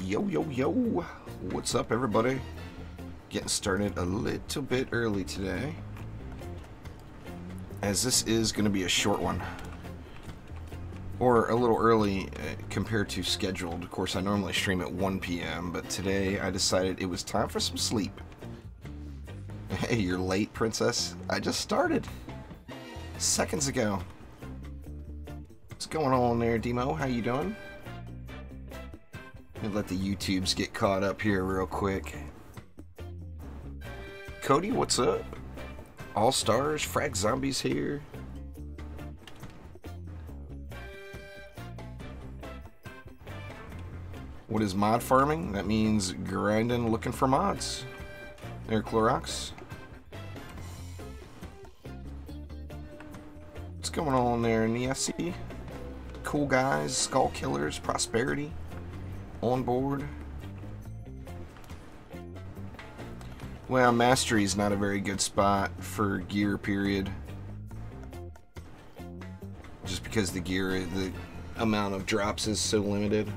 Yo, yo, yo. What's up, everybody? Getting started a little bit early today, as this is going to be a short one. Or a little early compared to scheduled. Of course, I normally stream at 1 p.m., but today I decided it was time for some sleep. Hey, you're late, princess. I just started. Seconds ago. What's going on there, Demo? How you doing? Let me let the YouTubes get caught up here real quick. Cody, what's up? All Stars, Frag Zombies here. What is mod farming? That means grinding, looking for mods. There, Clorox. What's going on there in the SC? Cool guys, Skull Killers, Prosperity. On board. Well, Mastery is not a very good spot for gear, period. Just because the gear, the amount of drops is so limited.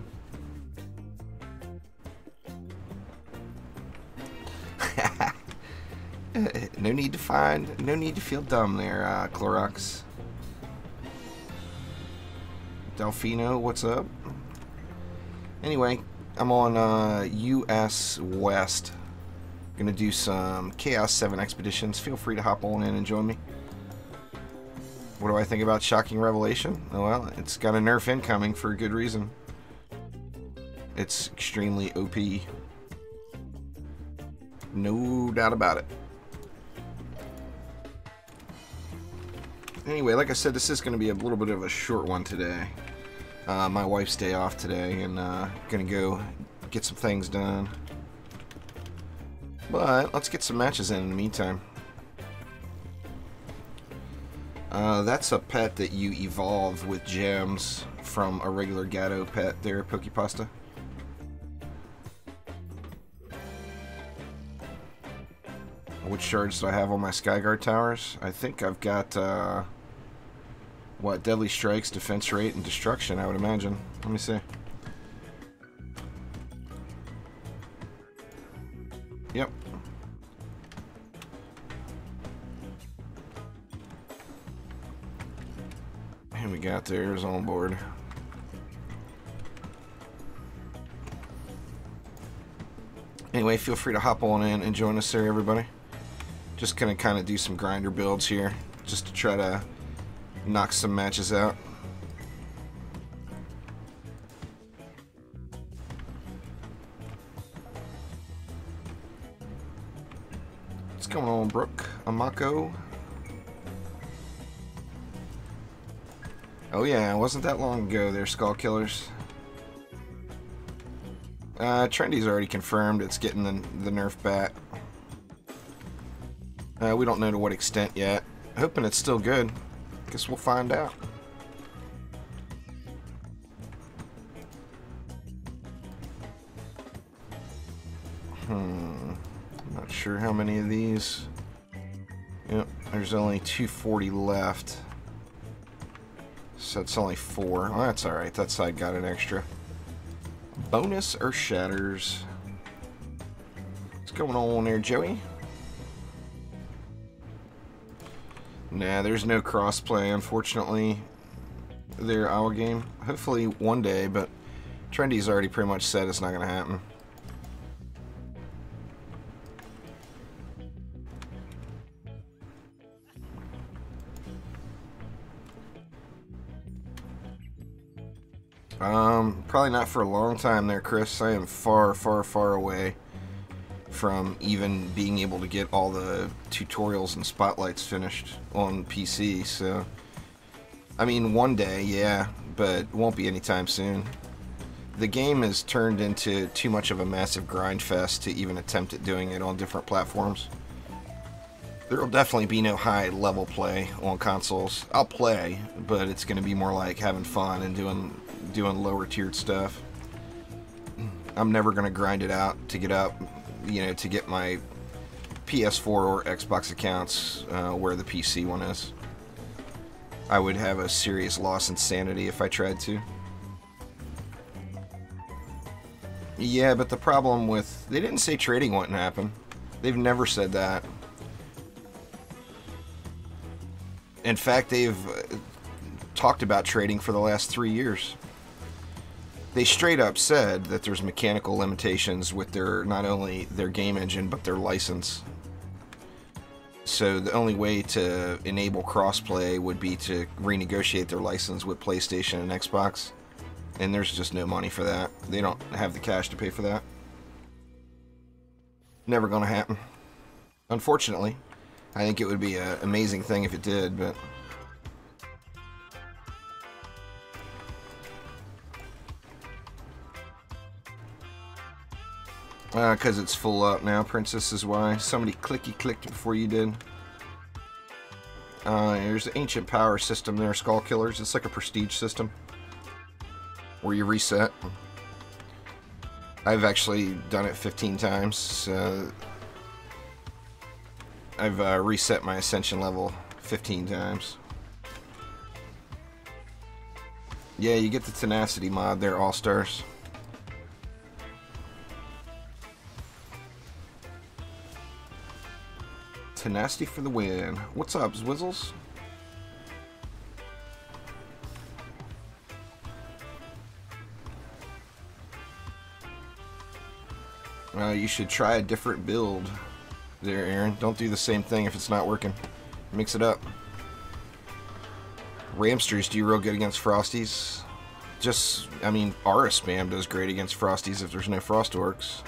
No need to feel dumb there, Clorox. Delfino, what's up? Anyway, I'm on US West. Gonna do some Chaos 7 expeditions. Feel free to hop on in and join me. What do I think about Shocking Revelation? Oh, well, it's got a nerf incoming for a good reason. It's extremely OP. No doubt about it. Anyway, like I said, this is going to be a little bit of a short one today. My wife's day off today, and gonna go get some things done. But let's get some matches in the meantime. That's a pet that you evolve with gems from a regular Gatto pet there, Pokepasta. Which shards do I have on my Skyguard towers? I think I've got, what, Deadly Strikes, Defense Rate, and Destruction, I would imagine. Let me see. Yep. And we got theirs on board. Anyway, feel free to hop on in and join us there, everybody. Just gonna kind of do some grinder builds here, just to try to knock some matches out. What's going on, Brooke? Amako? Oh yeah, it wasn't that long ago there, Skull Killers. Trendy's already confirmed it's getting the nerf back. We don't know to what extent yet. Hoping it's still good. Guess we'll find out. I'm not sure how many of these. Yep, there's only 240 left. So it's only 4. Well, that's alright. That side got an extra. Bonus or shatters? What's going on there, Joey? Nah, there's no crossplay, unfortunately. There, our game. Hopefully one day, but Trendy's already pretty much said it's not going to happen. Probably not for a long time there, Chris. I am far, far, far away from even being able to get all the tutorials and spotlights finished on PC, so I mean one day, yeah, but it won't be anytime soon. The game has turned into too much of a massive grind fest to even attempt at doing it on different platforms. There will definitely be no high level play on consoles. I'll play, but it's going to be more like having fun and doing lower tiered stuff. I'm never going to grind it out to get up, you know, to get my PS4 or Xbox accounts where the PC one is. I would have a serious loss in sanity if I tried to. Yeah, but the problem with... They didn't say trading wouldn't happen. They've never said that. In fact, they've talked about trading for the last 3 years. They straight up said that there's mechanical limitations with their, not only their game engine, but their license. So the only way to enable crossplay would be to renegotiate their license with PlayStation and Xbox. And there's just no money for that. They don't have the cash to pay for that. Never gonna happen. Unfortunately. I think it would be an amazing thing if it did, but... Because it's full up now, Princess is why. Somebody clicked before you did. There's the Ancient Power system there, Skull Killers. It's like a prestige system where you reset. I've actually done it 15 times. So I've reset my Ascension level 15 times. Yeah, you get the Tenacity mod there, All-Stars. Tenacity for the win. What's up, Zwizzles? You should try a different build there, Aaron. Don't do the same thing if it's not working. Mix it up. Ramsters do real good against Frosties. Just, I mean, Aura Spam does great against Frosties if there's no Frost Orcs.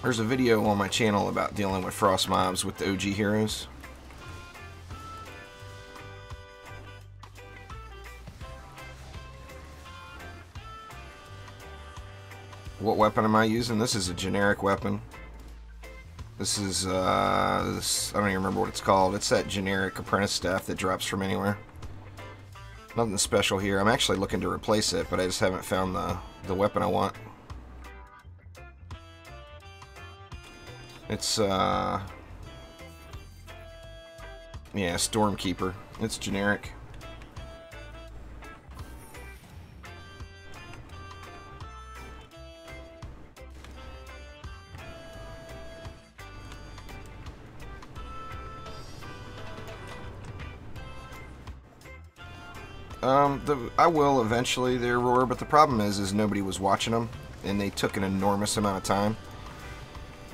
There's a video on my channel about dealing with Frost mobs with the OG heroes. What weapon am I using? This is a generic weapon. This is, I don't even remember what it's called. It's that generic apprentice staff that drops from anywhere. Nothing special here. I'm actually looking to replace it, but I just haven't found the weapon I want. It's, yeah, Stormkeeper. It's generic. I will eventually there, Roar, but the problem is nobody was watching them, and they took an enormous amount of time.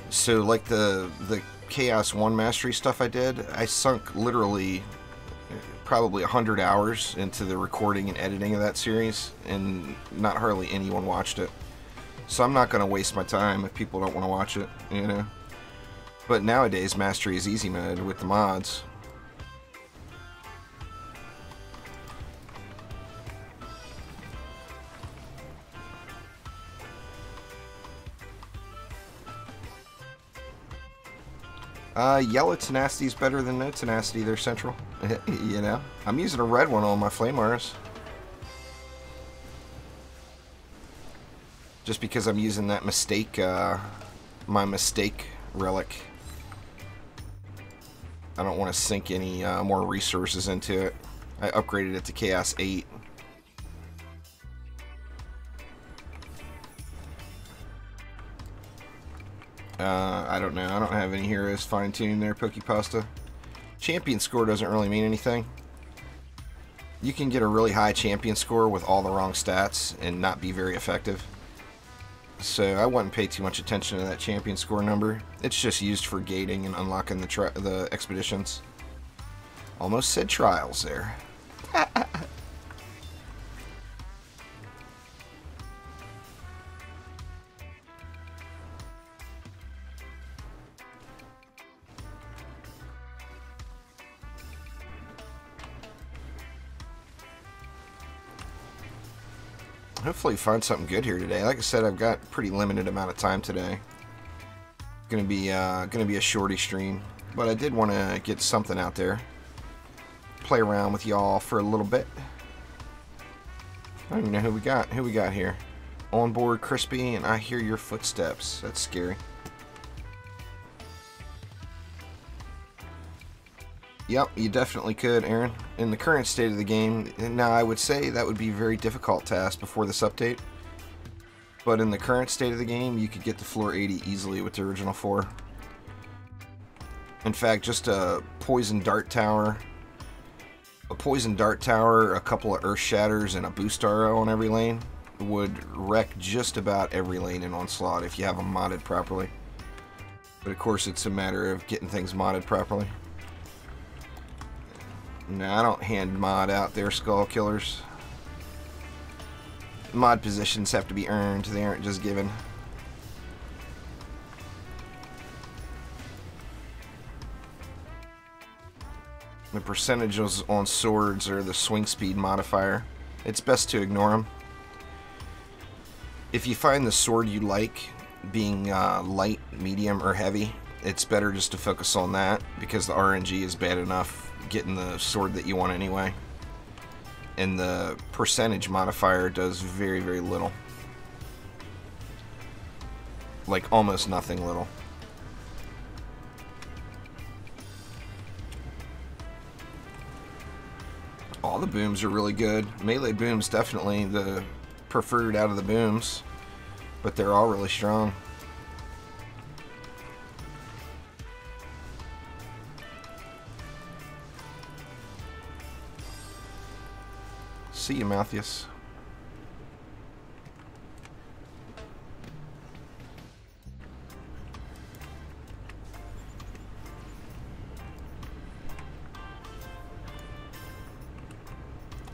So, like the Chaos 1 Mastery stuff I did, I sunk literally probably 100 hours into the recording and editing of that series, and not hardly anyone watched it. So I'm not going to waste my time if people don't want to watch it, you know. But nowadays, Mastery is easy mode with the mods. Yellow Tenacity is better than no Tenacity. They're central. You know? I'm using a red one on my Flame Wars. Just because I'm using that mistake, my mistake relic. I don't want to sink any more resources into it. I upgraded it to Chaos 8. I don't know. I don't have any heroes fine-tuned there, Pokepasta. Champion score doesn't really mean anything. You can get a really high champion score with all the wrong stats and not be very effective. So I wouldn't pay too much attention to that champion score number. It's just used for gating and unlocking the expeditions. Almost said trials there. Hopefully find something good here today. Like I said, I've got a pretty limited amount of time today. Gonna be a shorty stream, but I did want to get something out there. Play around with y'all for a little bit. I don't even know who we got. Who we got here? On board, Crispy, and I hear your footsteps. That's scary. Yep, you definitely could, Aaron. In the current state of the game, now I would say that would be a very difficult task before this update. But in the current state of the game, you could get to floor 80 easily with the original 4. In fact, just a poison dart tower, a couple of earth shatters, and a boost arrow on every lane would wreck just about every lane in Onslaught if you have them modded properly. But of course, it's a matter of getting things modded properly. Now, I don't hand mod out their skull killers. Mod positions have to be earned, they aren't just given. The percentages on swords are the swing speed modifier. It's best to ignore them. If you find the sword you like being light, medium, or heavy, it's better just to focus on that, because the RNG is bad enough getting the sword that you want anyway. And the percentage modifier does very, very little. Like almost nothing little. All the booms are really good. Melee booms definitely the preferred out of the booms, but they're all really strong. See you, Matthews.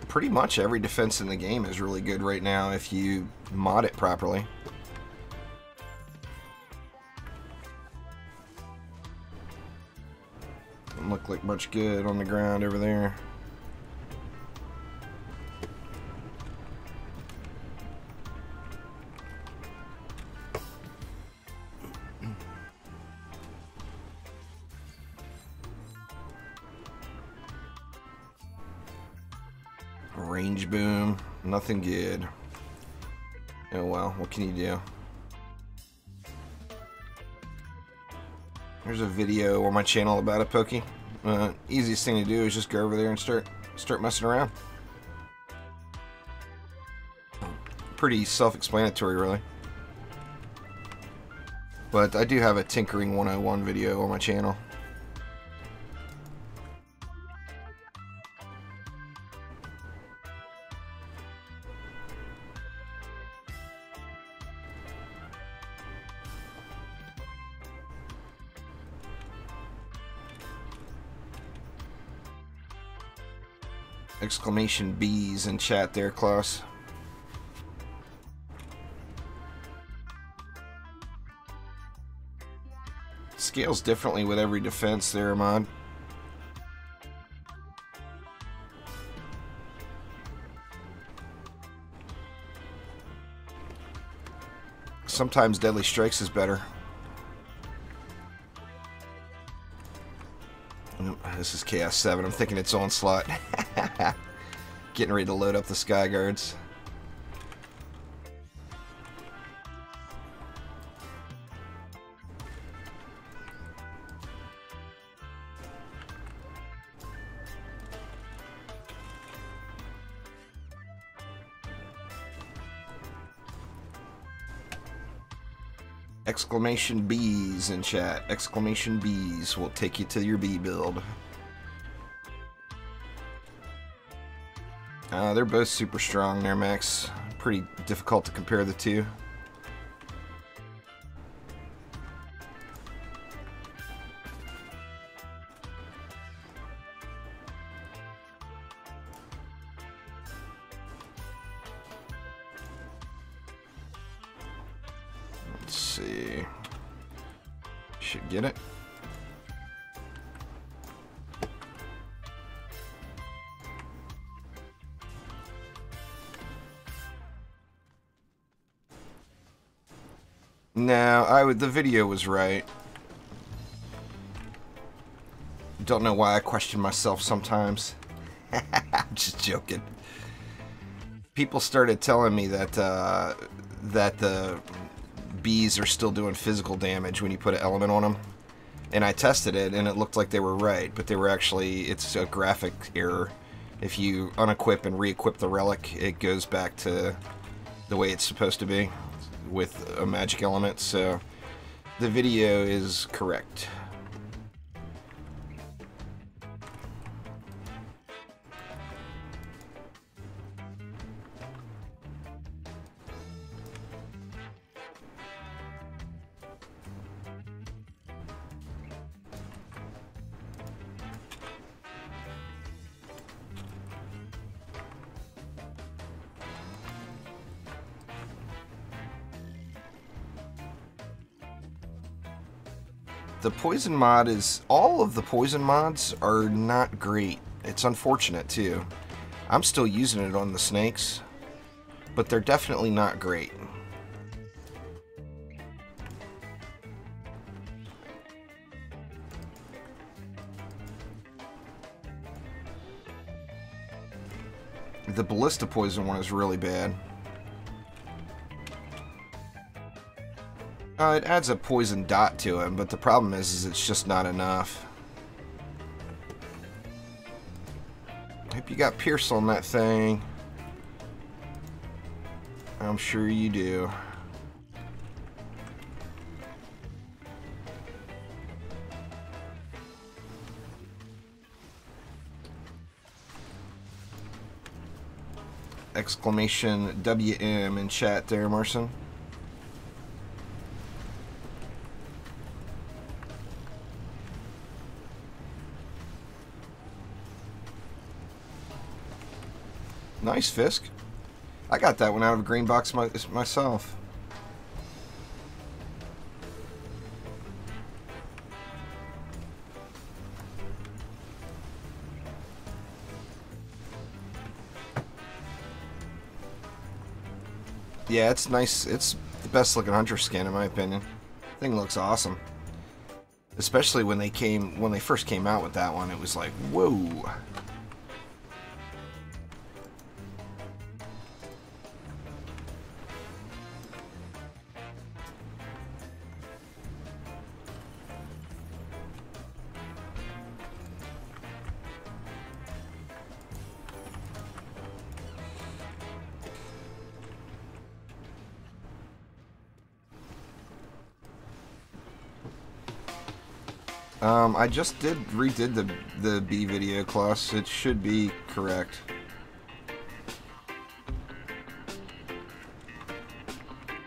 Pretty much every defense in the game is really good right now if you mod it properly. Doesn't look like much good on the ground over there. Range boom, nothing good. Oh well, what can you do? There's a video on my channel about it, Pokey. Easiest thing to do is just go over there and start messing around. Pretty self-explanatory, really. But I do have a Tinkering 101 video on my channel. Exclamation bees in chat there, Klaus. Scales differently with every defense there, mod. Sometimes Deadly Strikes is better. This is Chaos 7. I'm thinking it's Onslaught. Getting ready to load up the Sky Guards. Exclamation bees in chat. Exclamation bees will take you to your bee build. They're both super strong there, Max. Pretty difficult to compare the two. Let's see. Should get it. No, the video was right. Don't know why I question myself sometimes. I'm just joking. People started telling me that that the bees are still doing physical damage when you put an element on them, and I tested it, and it looked like they were right, but they were actually, it's a graphic error. If you unequip and re-equip the relic, it goes back to the way it's supposed to be. with a magic element, so the video is correct. The poison mod is... all of the poison mods are not great. It's unfortunate, too. I'm still using it on the snakes, but they're definitely not great. The ballista poison one is really bad. It adds a poison dot to it, but the problem is it's just not enough. Hope you got Pierce on that thing. I'm sure you do. Exclamation WM in chat there, Marson. Nice, Fisk. I got that one out of a green box myself. Yeah, it's nice. It's the best looking hunter skin in my opinion. Thing looks awesome. Especially when they first came out with that one, it was like, whoa. I just redid the B video class. It should be correct.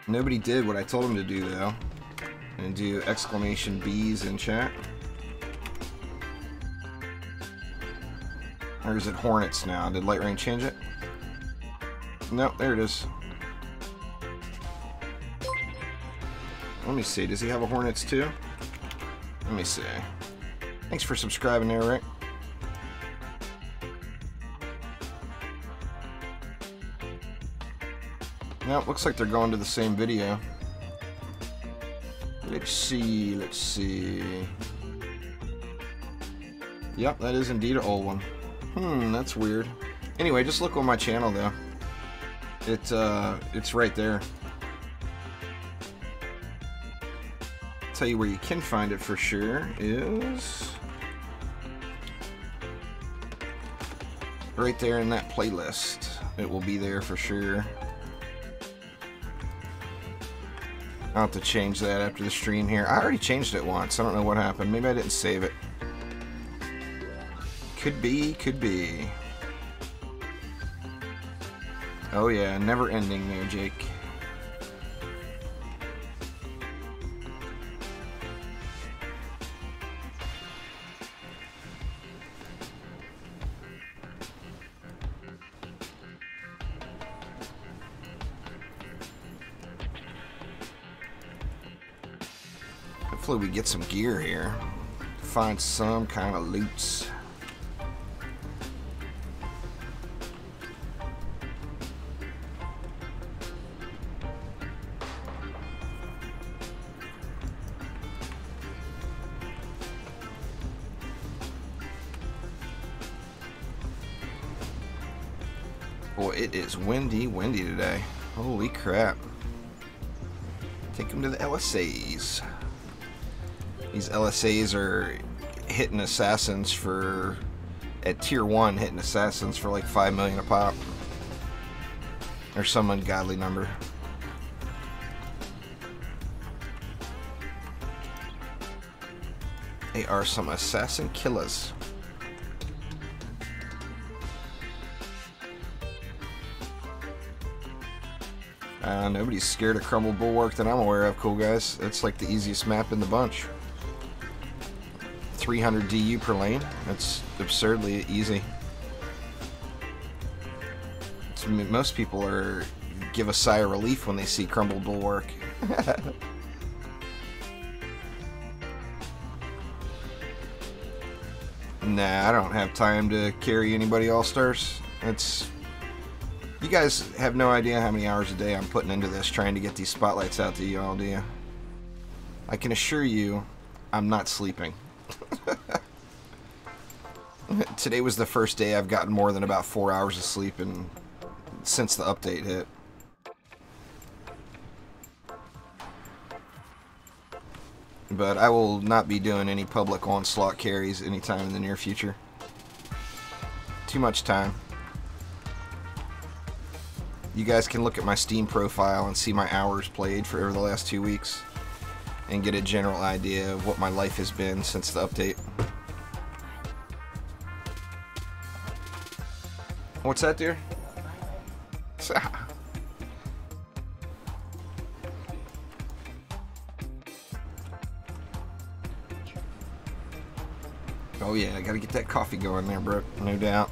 Nobody did what I told them to do though. And do exclamation B's in chat. Or is it Hornets now? Did Lightrayne change it? Nope, there it is. Let me see. Does he have a Hornets too? Let me see. Thanks for subscribing there, Rick. Nope, looks like they're going to the same video. Let's see, let's see. Yep, that is indeed an old one. That's weird. Anyway, just look on my channel though. It's right there. Tell you where you can find it for sure is right there in that playlist. It will be there for sure. I'll have to change that after the stream here. I already changed it once. I don't know what happened. Maybe I didn't save it. Could be, could be. Oh yeah, never ending there, Jake. Hopefully we get some gear here. Find some kind of loots. Boy, it is windy today. Holy crap. Take them to the LSAs. These LSAs are hitting assassins for, at tier 1, hitting assassins for like 5 million a pop. Or some ungodly number. They are some assassin killers. Nobody's scared of Crumbled Bulwark that I'm aware of, cool guys. It's like the easiest map in the bunch. 300 DU per lane. That's absurdly easy. Most people give a sigh of relief when they see Crumbled Bulwark. Nah, I don't have time to carry anybody all-stars. You guys have no idea how many hours a day I'm putting into this trying to get these spotlights out to you all, do you? I can assure you, I'm not sleeping. Today was the first day I've gotten more than about 4 hours of sleep since the update hit. But I will not be doing any public onslaught carries anytime in the near future. Too much time. You guys can look at my Steam profile and see my hours played for over the last 2 weeks and get a general idea of what my life has been since the update. What's that, dear? Oh yeah, I gotta get that coffee going there, bro. No doubt.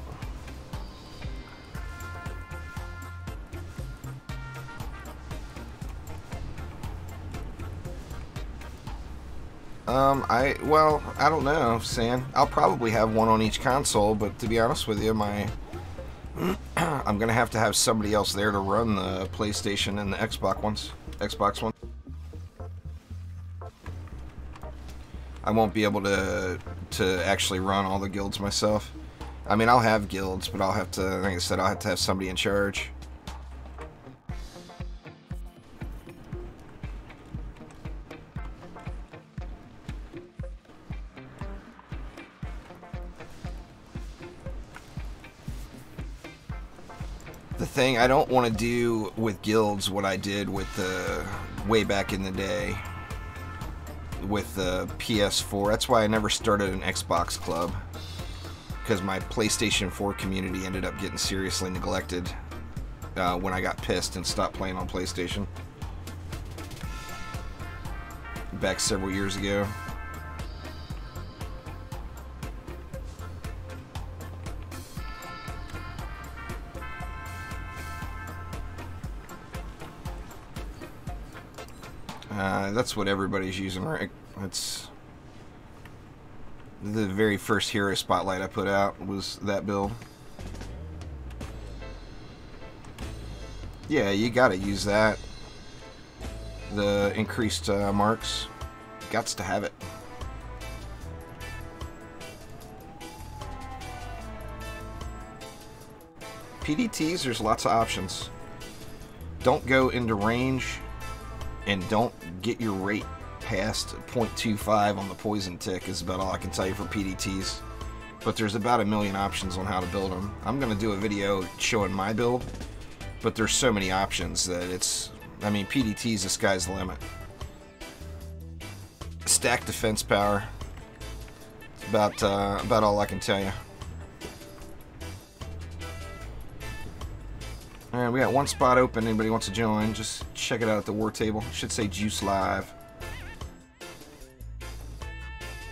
Well, I don't know, San. I'll probably have one on each console, but to be honest with you, I'm gonna have to have somebody else there to run the PlayStation and the Xbox ones. I won't be able to actually run all the guilds myself. I mean, I'll have guilds, but I'll have to, like I said, I'll have to have somebody in charge. The thing I don't want to do with guilds what I did with way back in the day with the PS4. That's why I never started an Xbox club, because my PlayStation 4 community ended up getting seriously neglected when I got pissed and stopped playing on PlayStation back several years ago. That's what everybody's using, right? It's the very first hero spotlight I put out was that build. Yeah, you gotta use that. The increased marks. Gots to have it. PDTs, there's lots of options. Don't go into range, and don't get your rate past 0.25 on the poison tick is about all I can tell you for PDTs. But there's about 1 million options on how to build them. I'm going to do a video showing my build, but there's so many options that I mean, PDTs, the sky's the limit. Stack defense power. It's about all I can tell you. Alright, we got one spot open. Anybody wants to join, just check it out at the war table. It should say Juice Live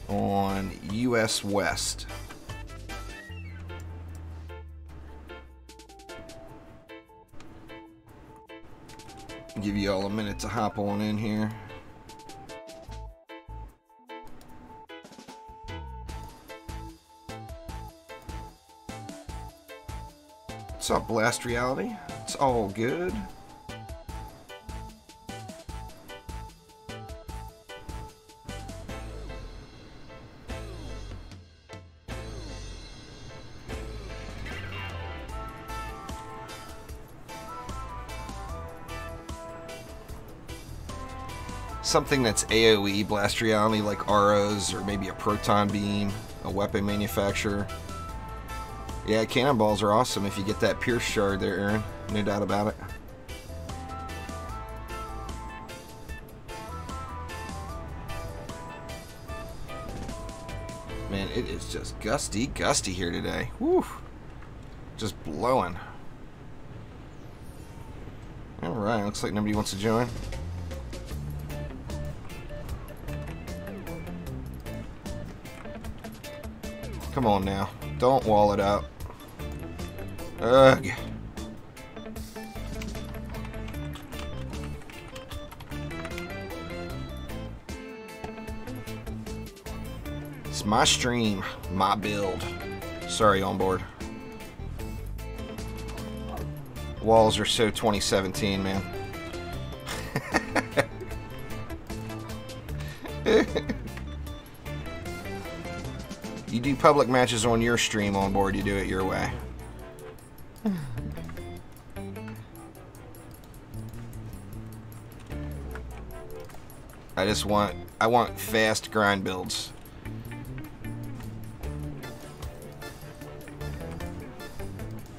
on US West. Give you all a minute to hop on in here. What's up, Blast Reality? It's all good. Something that's AoE Blast Reality, like ROs or maybe a proton beam, a weapon manufacturer. Yeah, cannonballs are awesome if you get that Pierce shard there, Aaron. No doubt about it. It is just gusty here today. Woo! Just blowing. Alright, looks like nobody wants to join. Come on now. Don't wall it out. Ugh. It's my stream, my build. Sorry, on board. Walls are so 2017, man. You do public matches on your stream on board, you do it your way. I want fast grind builds.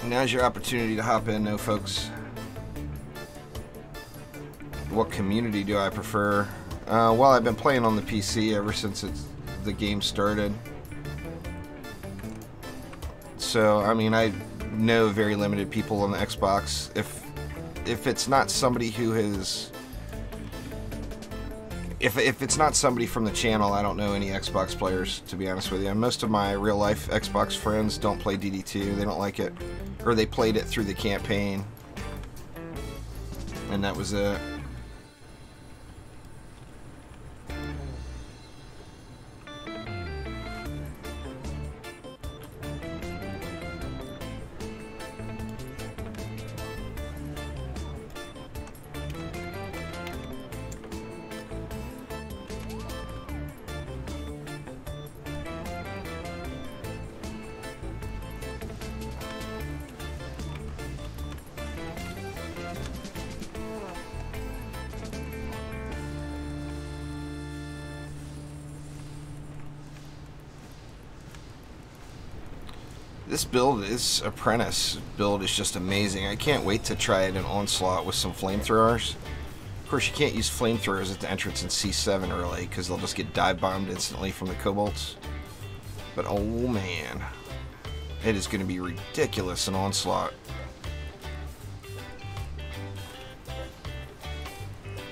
Now's your opportunity to hop in, though, folks. What community do I prefer? Well, I've been playing on the PC ever since the game started. So, I mean, I know very limited people on the Xbox. If it's not somebody who has... If it's not somebody from the channel, I don't know any Xbox players, to be honest with you. Most of my real-life Xbox friends don't play DD2. They don't like it. Or they played it through the campaign. And that was it. This build, this Apprentice build, is just amazing. I can't wait to try it in Onslaught with some flamethrowers. Of course, you can't use flamethrowers at the entrance in C7 early, because they'll just get dive bombed instantly from the kobolds. But oh man, it is going to be ridiculous in Onslaught.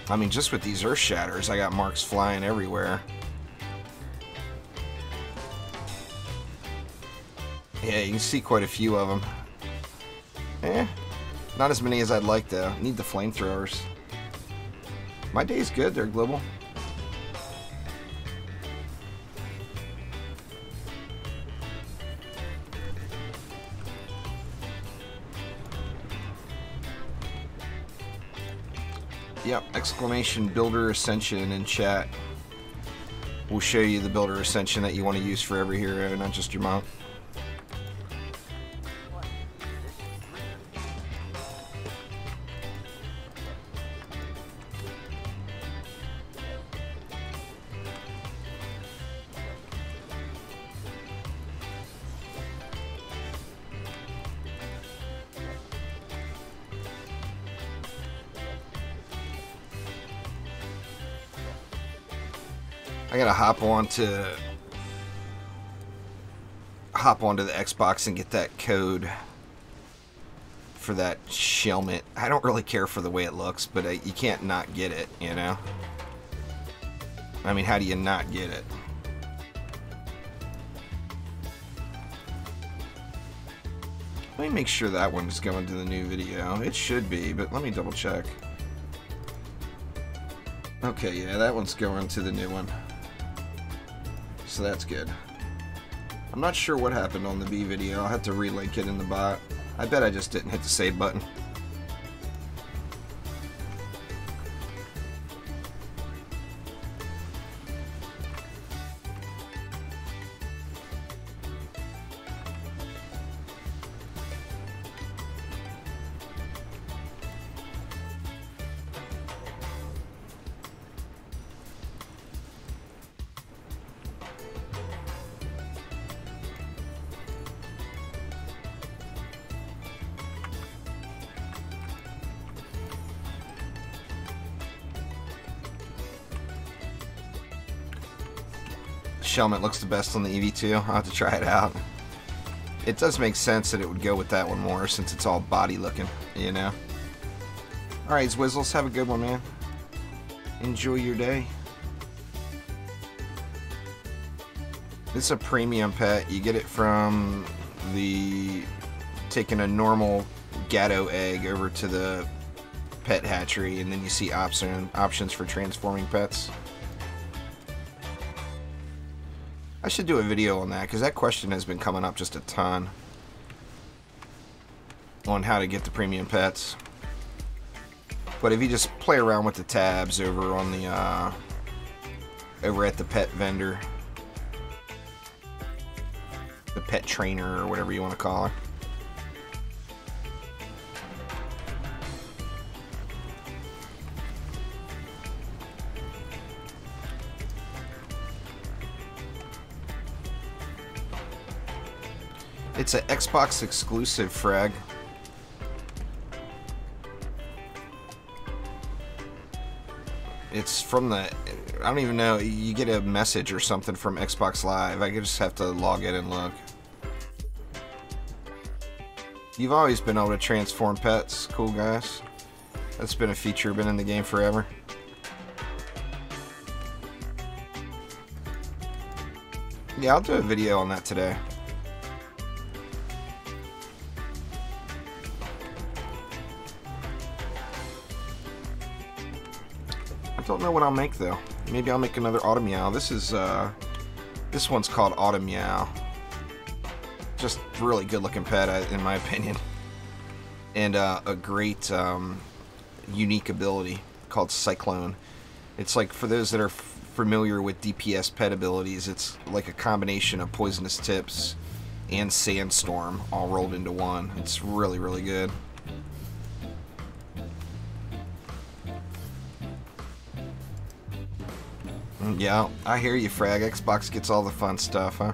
I mean, just with these Earth Shatters, I got marks flying everywhere. Yeah, you can see quite a few of them. Not as many as I'd like, though. Need the flamethrowers. My day's good, they're global. Yep, exclamation Builder Ascension in chat. We'll show you the Builder Ascension that you want to use for every hero, not just your monk. I gotta hop onto the Xbox and get that code for that Shelmet. I don't really care for the way it looks, but you can't not get it, you know? I mean, how do you not get it? Let me make sure that one's going to the new video. It should be, but let me double check. Okay, yeah, that one's going to the new one. So that's good. I'm not sure what happened on the B video. I'll have to relink it in the bot. I bet I just didn't hit the save button. Shelmet looks the best on the EV2. I'll have to try it out. It does make sense that it would go with that one more since it's all body looking, you know? Alright, Zwizzles, have a good one, man. Enjoy your day. This is a premium pet. You get it from the taking a normal Gatto egg over to the pet hatchery, and then you see options for transforming pets. I should do a video on that because that question has been coming up just a ton on how to get the premium pets. But if you just play around with the tabs over on the over at the pet vendor, the pet trainer or whatever you want to call her. It's an Xbox exclusive, Frag. It's from the... I don't even know. You get a message or something from Xbox Live. I just have to log in and look. You've always been able to transform pets. Cool, guys. That's been a feature. Been in the game forever. Yeah, I'll do a video on that today. I don't know what I'll make though. Maybe I'll make another Automeow. This is this one's called Automeow. Just really good looking pet in my opinion, and a great unique ability called Cyclone. It's like, for those that are familiar with DPS pet abilities, it's like a combination of Poisonous Tips and Sandstorm all rolled into one. It's really, really good. Yeah, I hear you, Frag. Xbox gets all the fun stuff, huh?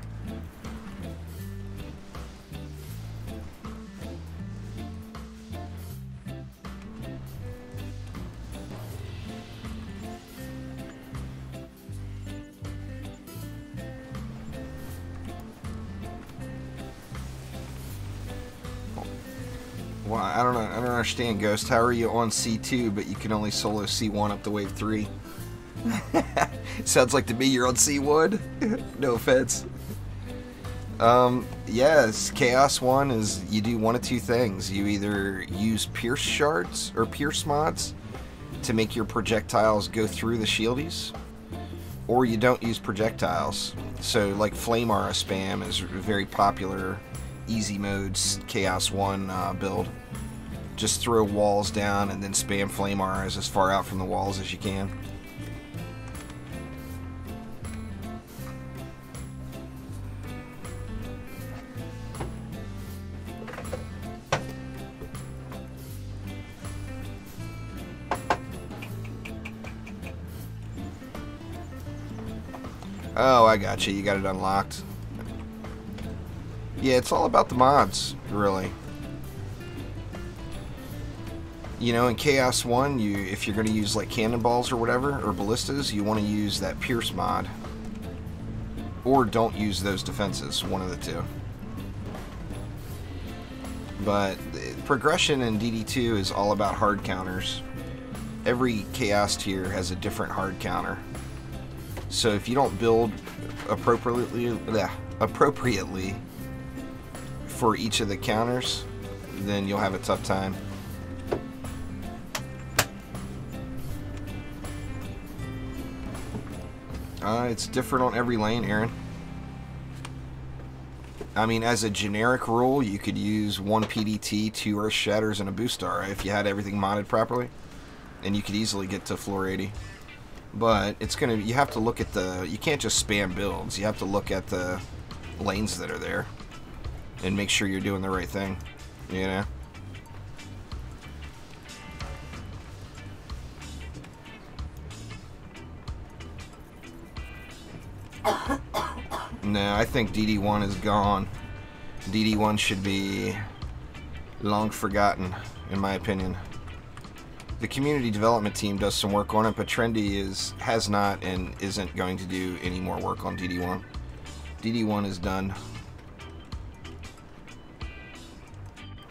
Well, I don't understand, Ghost. How are you on C2, but you can only solo C1 up to wave 3? Sounds like to me you're on C1. No offense. Yes, Chaos 1 is, you do one of two things. You either use Pierce shards or Pierce mods to make your projectiles go through the shieldies, or you don't use projectiles. So like Flame Aura spam is a very popular easy modes Chaos 1 build. Just throw walls down and then spam Flame Auras as far out from the walls as you can. Oh, I got you. You got it unlocked. Yeah, it's all about the mods, really. You know, in Chaos 1, if you're going to use like cannonballs or whatever, or ballistas, you want to use that Pierce mod. Or don't use those defenses, one of the two. But progression in DD2 is all about hard counters. Every Chaos tier has a different hard counter. So if you don't build appropriately for each of the counters, then you'll have a tough time. It's different on every lane, Aaron. I mean, as a generic rule, you could use 1 PDT, 2 Earth Shatters, and a Boost Aura if you had everything modded properly, and you could easily get to floor 80. But it's gonna, you have to look at the, you can't just spam builds. You have to look at the lanes that are there and make sure you're doing the right thing, you know? No, I think DD1 is gone. DD1 should be long forgotten, in my opinion. the community development team does some work on it, but Trendy has not and isn't going to do any more work on DD1. DD1 is done.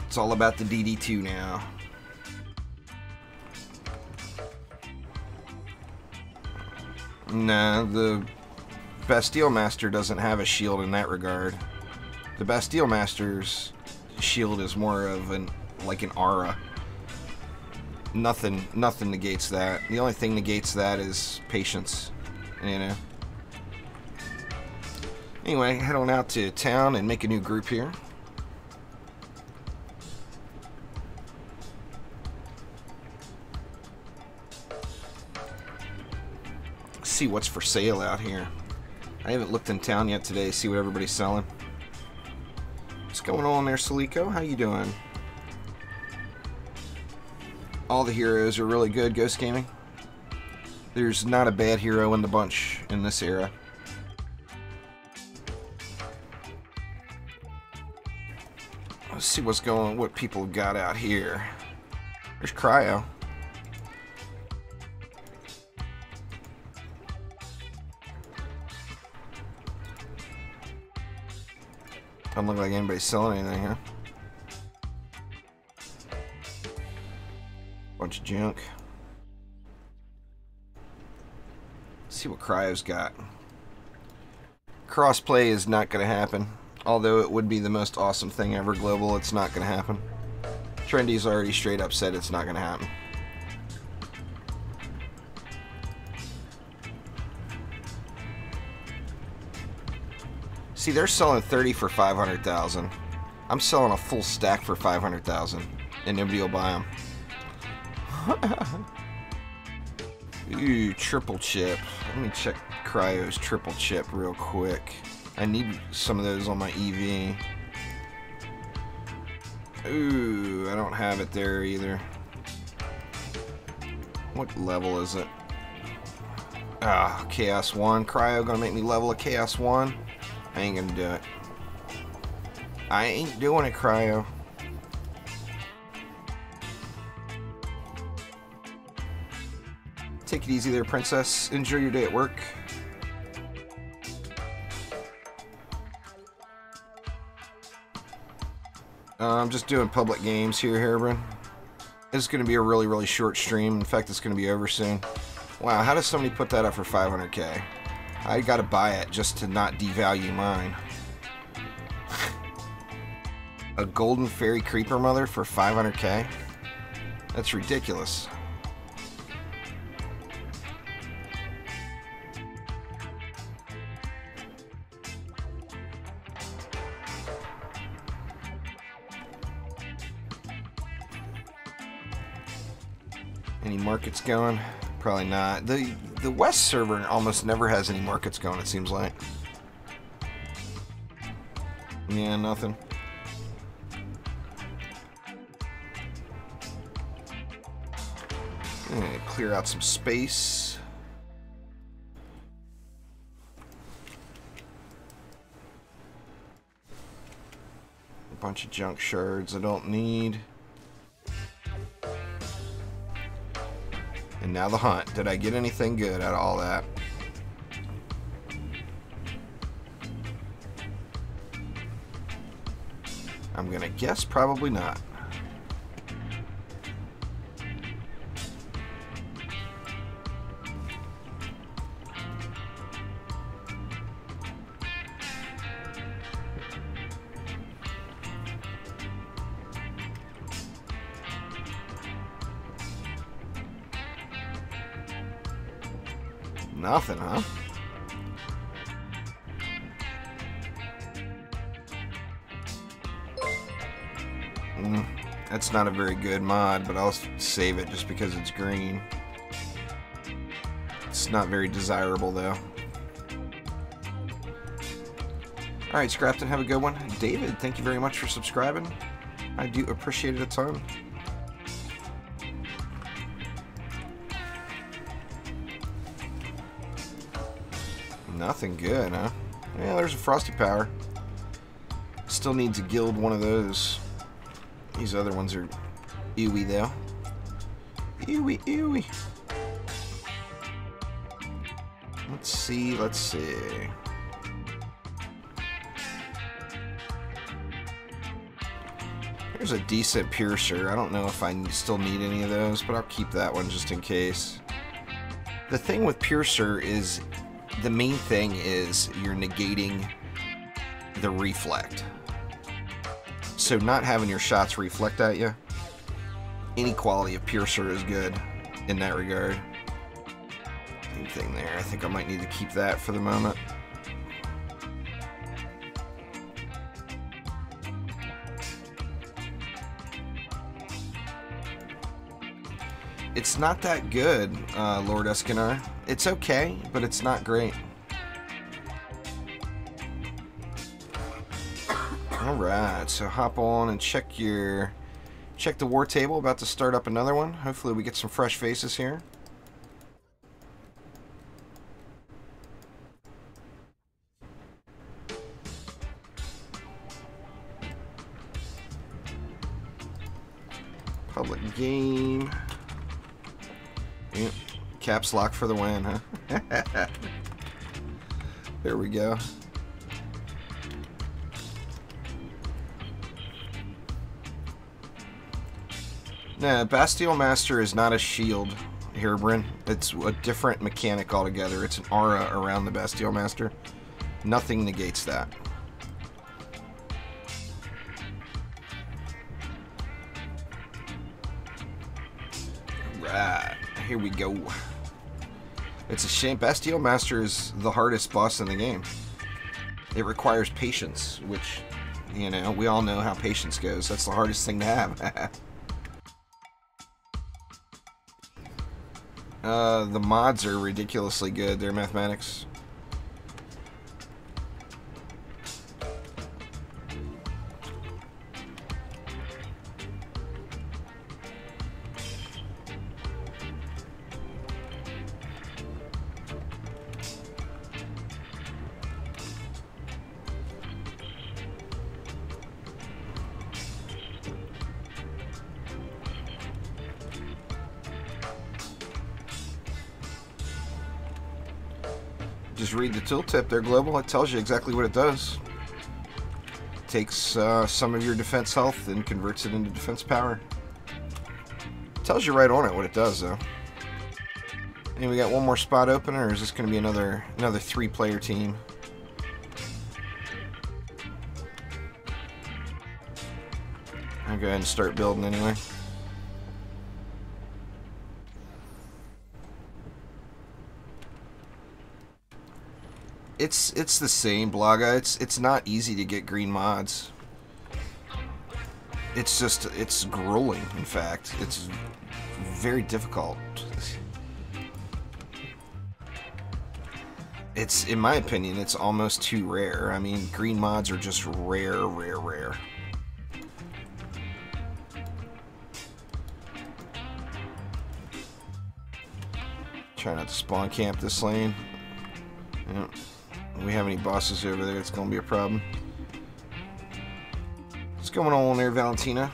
It's all about the DD2 now. Nah, the Bastille Master doesn't have a shield in that regard. The Bastille Master's shield is more of like an aura. Nothing negates that. The only thing negates that is patience, you know. Anyway, head on out to town and make a new group here. See what's for sale out here. I haven't looked in town yet today, see what everybody's selling. What's going on there, Celico? How you doing? All the heroes are really good, Ghost Gaming. There's not a bad hero in the bunch in this era. Let's see what people got out here. There's Cryo. Doesn't look like anybody's selling anything, huh? Bunch of junk. Let's see what Cryo's got. Crossplay is not going to happen. Although it would be the most awesome thing ever global, it's not going to happen. Trendy's already straight up said it's not going to happen. See, they're selling 30 for 500,000. I'm selling a full stack for 500,000, and nobody will buy them. Ooh, triple chip. Let me check Cryo's triple chip real quick. I need some of those on my EV. Ooh, I don't have it there either. What level is it? Ah, Chaos 1. Cryo gonna make me level a Chaos 1? I ain't gonna do it. I ain't doing it, Cryo. Take it easy there, Princess. Enjoy your day at work. I'm just doing public games here, Herobrine. This is going to be a really, really short stream. In fact, it's going to be over soon. Wow, how does somebody put that up for 500k? I got to buy it just to not devalue mine. A golden fairy creeper mother for 500k? That's ridiculous. Any markets going? Probably not. The West server almost never has any markets going, it seems like. Yeah, nothing. Clear out some space. A bunch of junk shards I don't need. And now the hunt. Did I get anything good out of all that? I'm gonna guess probably not. Nothing, huh? That's not a very good mod, but I'll save it just because it's green. It's not very desirable, though. Alright, Scrapton, have a good one. David, thank you very much for subscribing. I do appreciate it a ton. Nothing good, huh? Yeah, there's a Frosty Power. Still need to guild one of those. These other ones are ooey, though. Ewy, ewy. Let's see, let's see. Here's a decent piercer. I don't know if I still need any of those, but I'll keep that one just in case. The thing with piercer is, the main thing is you're negating the reflect. So not having your shots reflect at you, any quality of piercer is good in that regard. Same thing there. I think I might need to keep that for the moment. It's not that good, Lord Escanar. It's okay, but it's not great. Alright, so hop on and check the war table. About to start up another one. Hopefully we get some fresh faces here. Public game. Yep. Caps lock for the win, huh? There we go. Nah, Bastille Master is not a shield, Herebrine. It's a different mechanic altogether. It's an aura around the Bastille Master. Nothing negates that. Right, here we go. It's a shame. Bastille Master is the hardest boss in the game. It requires patience, which, you know, we all know how patience goes. That's the hardest thing to have. The mods are ridiculously good. They're mathematics. Just read the tooltip there, Global. It tells you exactly what it does. It takes some of your defense health and converts it into defense power. It tells you right on it what it does, though. And we got one more spot open, or is this going to be another 3-player team? I'll go ahead and start building anyway. It's the same, Blaga. It's not easy to get green mods. It's grueling, in fact. It's very difficult. It's, in my opinion, it's almost too rare. I mean, green mods are just rare, rare, rare. Try not to spawn camp this lane. Yep. If we have any bosses over there, it's going to be a problem. What's going on there, Valentina?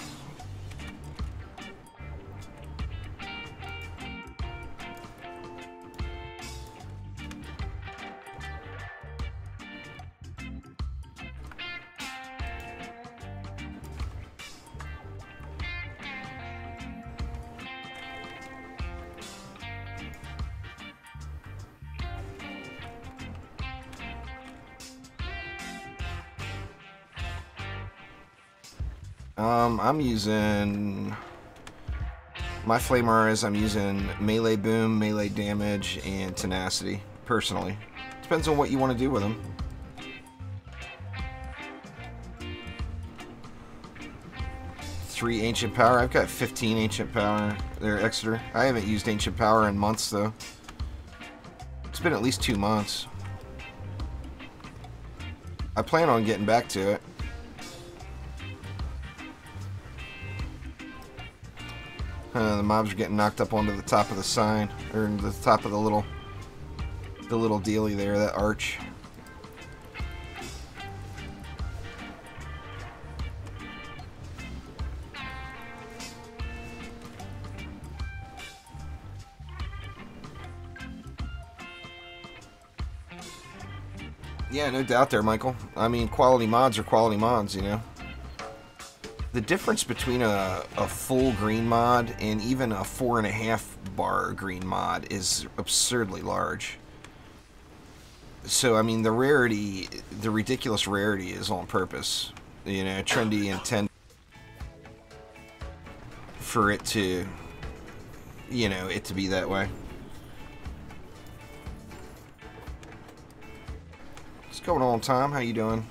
I'm using my flame auras. I'm using melee boom, melee damage, and tenacity. Personally, depends on what you want to do with them. Three ancient power. I've got 15 ancient power there, Exeter. I haven't used ancient power in months though. It's been at least 2 months. I plan on getting back to it. The mobs are getting knocked up onto the top of the sign, or the top of the little dealie there, that arch. Yeah, no doubt there, Michael. I mean, quality mods are quality mods, you know. The difference between a full green mod and even a 4.5 bar green mod is absurdly large. So, I mean, the rarity, the ridiculous rarity is on purpose. You know, Trendy intended for it to, you know, it to be that way. What's going on, Tom? How you doing?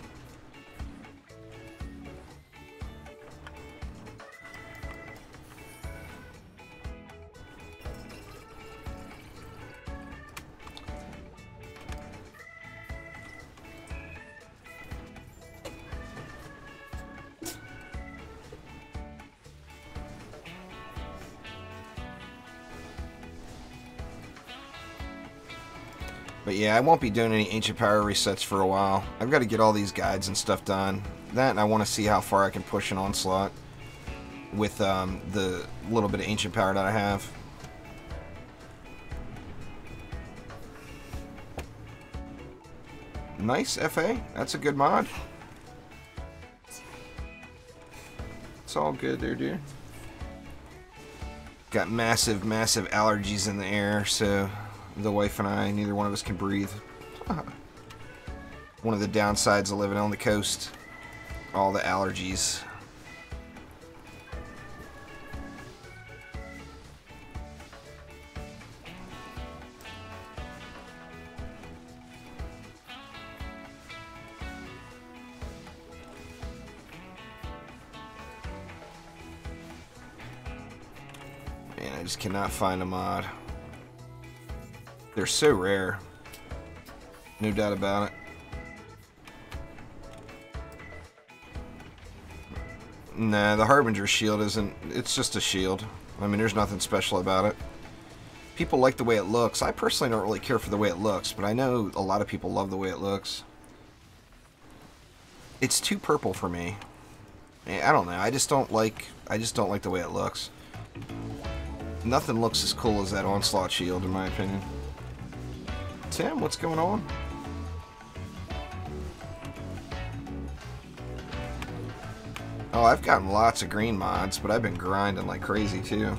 But yeah, I won't be doing any Ancient Power resets for a while. I've got to get all these guides and stuff done. That, and I want to see how far I can push an onslaught with the little bit of Ancient Power that I have. Nice, FA. That's a good mod. It's all good there, dude. Got massive, massive allergies in the air, so the wife and I, neither one of us can breathe. One of the downsides of living on the coast. All the allergies. Man, I just cannot find a mod. They're so rare. No doubt about it. Nah, the Harbinger shield isn't... It's just a shield. I mean, there's nothing special about it. People like the way it looks. I personally don't really care for the way it looks, but I know a lot of people love the way it looks. It's too purple for me. I don't know. I just don't like the way it looks. Nothing looks as cool as that onslaught shield, in my opinion. Tim, what's going on? Oh, I've gotten lots of green mods, but I've been grinding like crazy too.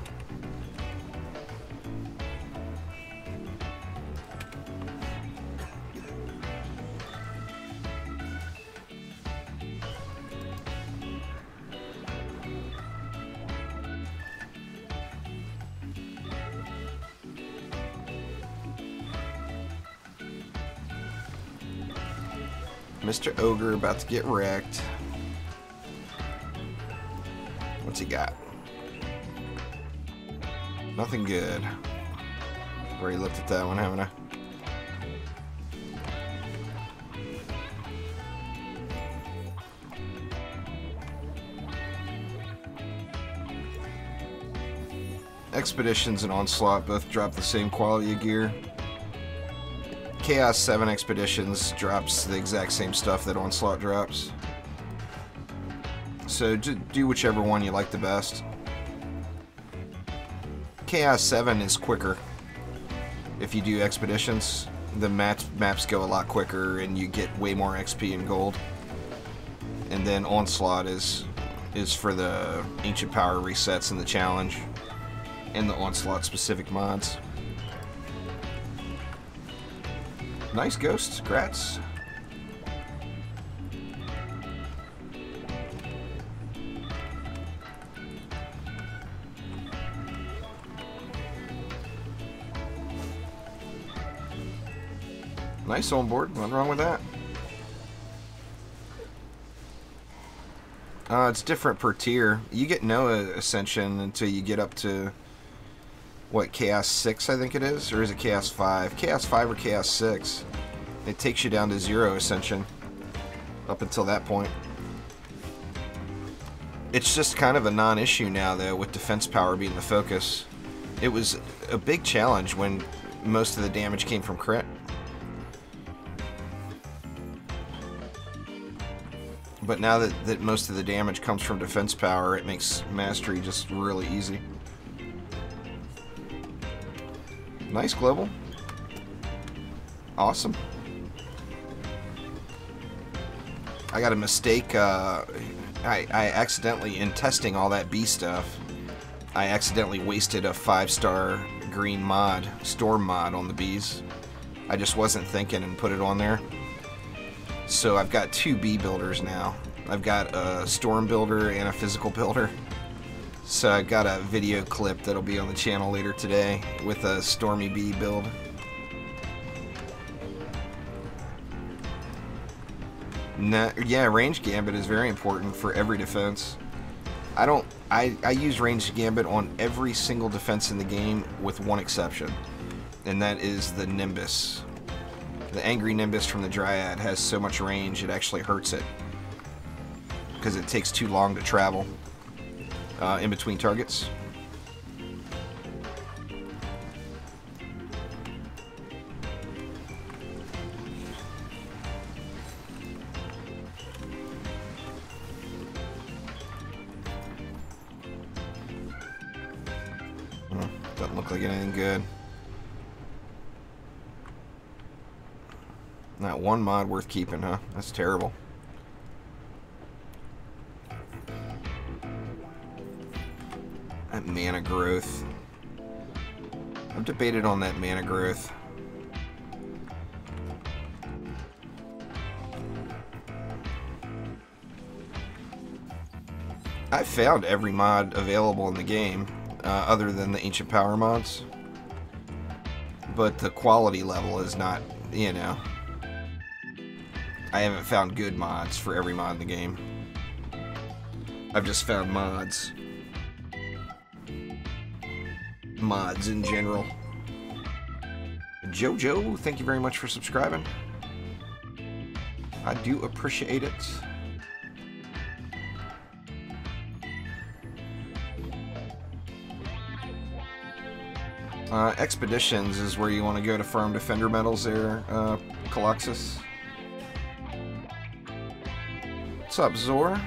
Mr. Ogre about to get wrecked. What's he got? Nothing good. Already looked at that one, haven't I? Expeditions and Onslaught both drop the same quality of gear. Chaos 7 Expeditions drops the exact same stuff that Onslaught drops. So do whichever one you like the best. Chaos 7 is quicker. If you do Expeditions, the maps go a lot quicker and you get way more XP and gold. And then Onslaught is for the Ancient Power resets and the challenge. And the Onslaught specific mods. Nice Ghost, grats. Nice on board, nothing wrong with that. It's different per tier. You get no Ascension until you get up to, what, Chaos 6 I think it is? Or is it Chaos 5? Chaos 5 or Chaos 6. It takes you down to 0 Ascension. Up until that point. It's just kind of a non-issue now, though, with defense power being the focus. It was a big challenge when most of the damage came from crit. But now that most of the damage comes from defense power, it makes mastery just really easy. Nice global. Awesome. I got a mistake. I accidentally, in testing all that bee stuff, I accidentally wasted a 5-star green mod, storm mod on the bees. I just wasn't thinking and put it on there. So I've got 2 bee builders now. I've got a storm builder and a physical builder. So I've got a video clip that'll be on the channel later today with a stormy bee build. Yeah, range gambit is very important for every defense. I use range gambit on every single defense in the game with one exception, and that is the Nimbus. The angry Nimbus from the Dryad has so much range it actually hurts it because it takes too long to travel in between targets. Doesn't look like anything good. Not one mod worth keeping, huh? That's terrible. That mana growth. I've debated on that mana growth. I found every mod available in the game, other than the Ancient Power mods. But the quality level is not, you know. I haven't found good mods for every mod in the game. I've just found mods. Mods in general. Jojo, thank you very much for subscribing. I do appreciate it. Expeditions is where you want to go to farm defender medals there, Coloxus. What's up, Zor?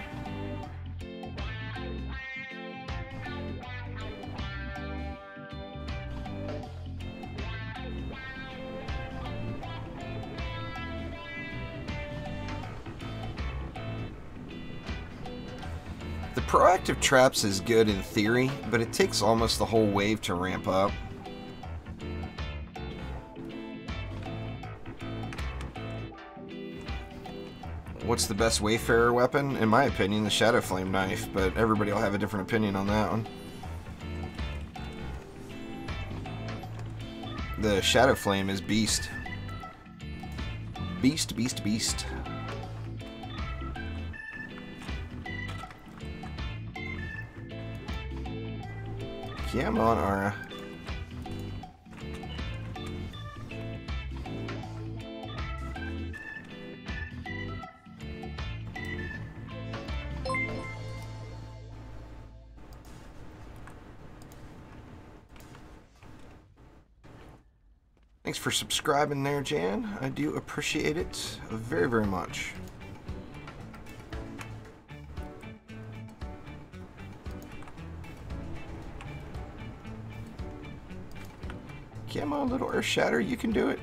The proactive traps is good in theory, but it takes almost the whole wave to ramp up. What's the best Wayfarer weapon? In my opinion, the Shadow Flame knife, but everybody will have a different opinion on that one. The Shadow Flame is beast. Beast, beast, beast. Come on, Ara. Thanks for subscribing there, Jan. I do appreciate it very, very much. Come on, little Earth Shatter, you can do it.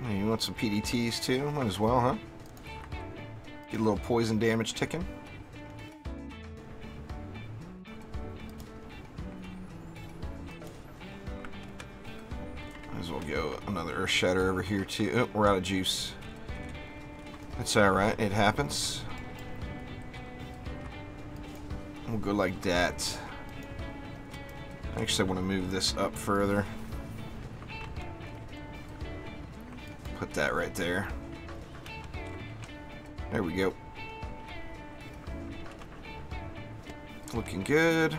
You want some PDTs too? Might as well, huh? Get a little poison damage ticking. Might as well go another Earth Shatter over here too. Oh, we're out of juice. That's alright, it happens. We'll go like that. Actually, I want to move this up further. Put that right there. There we go. Looking good.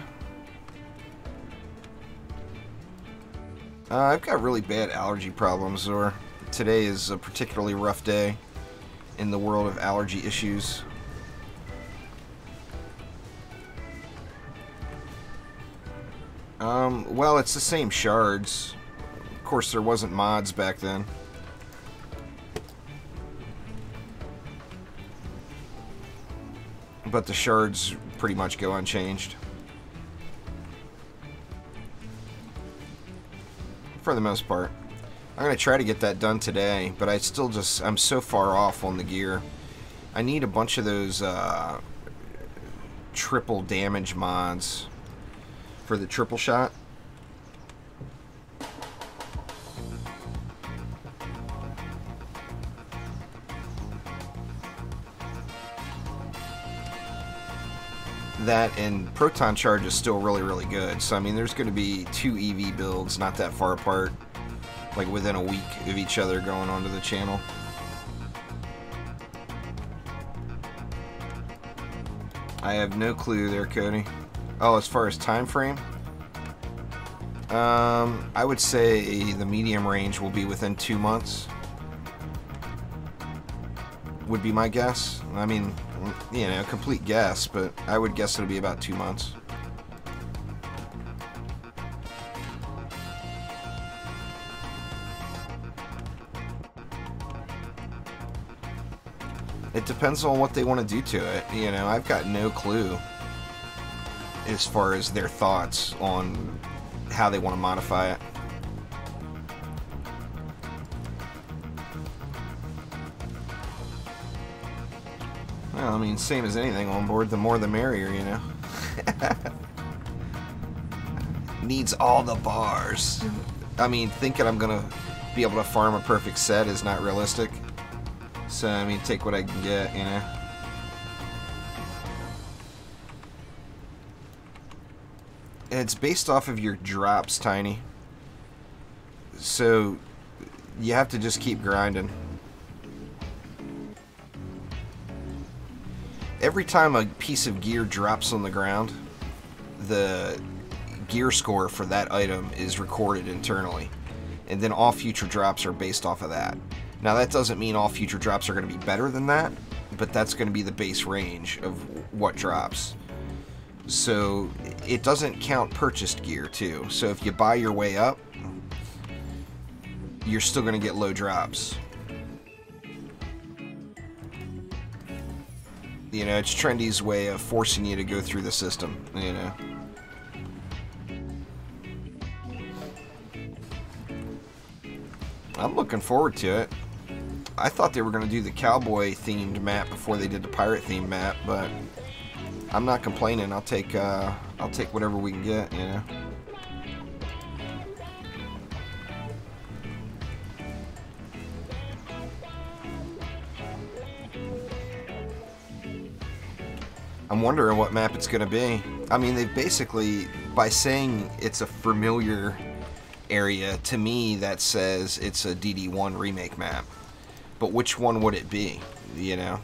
I've got really bad allergy problems, or today is a particularly rough day in the world of allergy issues. Well, it's the same shards. Of course, there wasn't mods back then. But the shards pretty much go unchanged. for the most part. I'm going to try to get that done today, but I'm so far off on the gear. I need a bunch of those triple damage mods for the triple shot. That and Proton Charge is still really, really good. So, I mean, there's going to be 2 EV builds not that far apart, like within a week of each other going onto the channel. I have no clue there, Cody. Oh, as far as time frame? I would say the medium range will be within 2 months. Would be my guess. I mean, you know, complete guess, but I would guess it'll be about 2 months. It depends on what they want to do to it. You know, I've got no clue as far as their thoughts on how they want to modify it. Well, I mean, same as anything on board, the more the merrier, you know. Needs all the bars. I mean, thinking I'm gonna be able to farm a perfect set is not realistic. So, I mean, take what I can get, you know. It's based off of your drops, Tiny. So, you have to just keep grinding. Every time a piece of gear drops on the ground, the gear score for that item is recorded internally. And then all future drops are based off of that. Now, that doesn't mean all future drops are going to be better than that, but that's going to be the base range of what drops. So, it doesn't count purchased gear, too. So, if you buy your way up, you're still going to get low drops. You know, it's Trendy's way of forcing you to go through the system, you know. I'm looking forward to it. I thought they were going to do the cowboy-themed map before they did the pirate-themed map, but I'm not complaining. I'll take whatever we can get, you know. I'm wondering what map it's going to be. I mean, they've basically, by saying it's a familiar area, to me that says it's a DD1 remake map. But which one would it be, you know?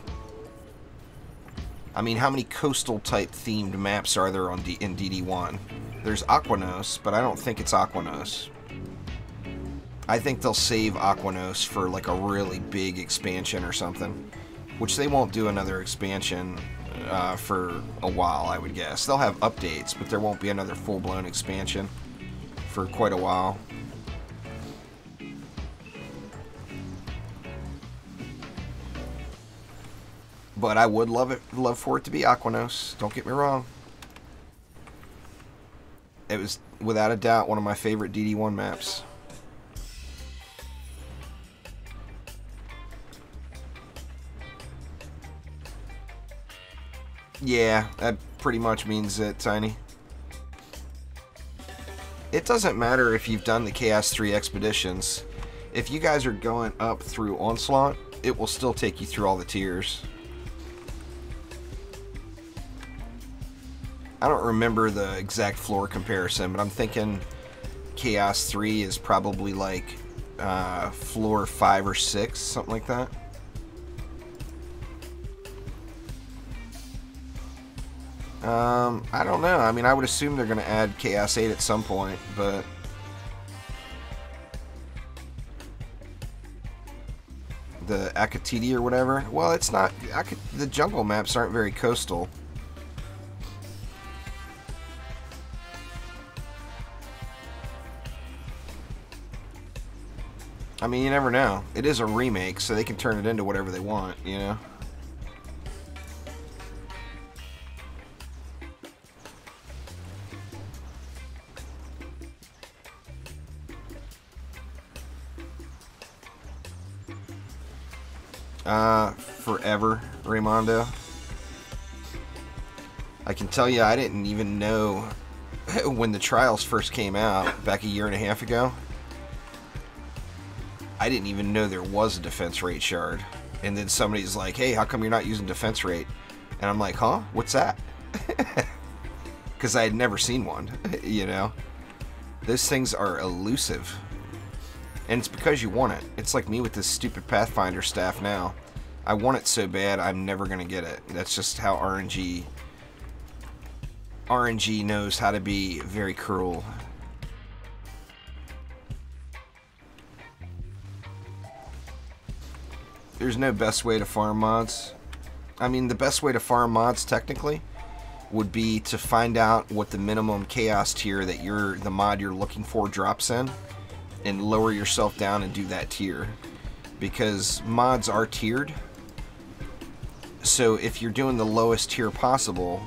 I mean, how many coastal type themed maps are there in DD1? There's Aquanos, but I don't think it's Aquanos. I think they'll save Aquanos for like a really big expansion or something, which they won't do another expansion for a while, I would guess. They'll have updates, but there won't be another full-blown expansion for quite a while. But I would love for it to be Aquanos. Don't get me wrong. It was, without a doubt, one of my favorite DD1 maps. Yeah, that pretty much means it, Tiny. It doesn't matter if you've done the Chaos 3 expeditions. If you guys are going up through Onslaught, it will still take you through all the tiers. I don't remember the exact floor comparison, but I'm thinking Chaos 3 is probably like floor 5 or 6, something like that. I don't know. I mean, I would assume they're going to add Chaos 8 at some point, but the Akatiti or whatever, well, it's not, the jungle maps aren't very coastal. I mean, you never know. It is a remake, so they can turn it into whatever they want, you know? Forever, Raymondo. I can tell you, I didn't even know when the trials first came out back a year and a half ago. I didn't even know there was a defense rate shard. And then somebody's like, hey, how come you're not using defense rate? And I'm like, huh? What's that? Because I had never seen one, you know? Those things are elusive. And it's because you want it. It's like me with this stupid Pathfinder staff now. I want it so bad, I'm never going to get it. That's just how RNG knows how to be very cruel. There's no best way to farm mods. I mean, the best way to farm mods, technically, would be to find out what the minimum chaos tier that the mod you're looking for drops in, and lower yourself down and do that tier. Because mods are tiered. So if you're doing the lowest tier possible,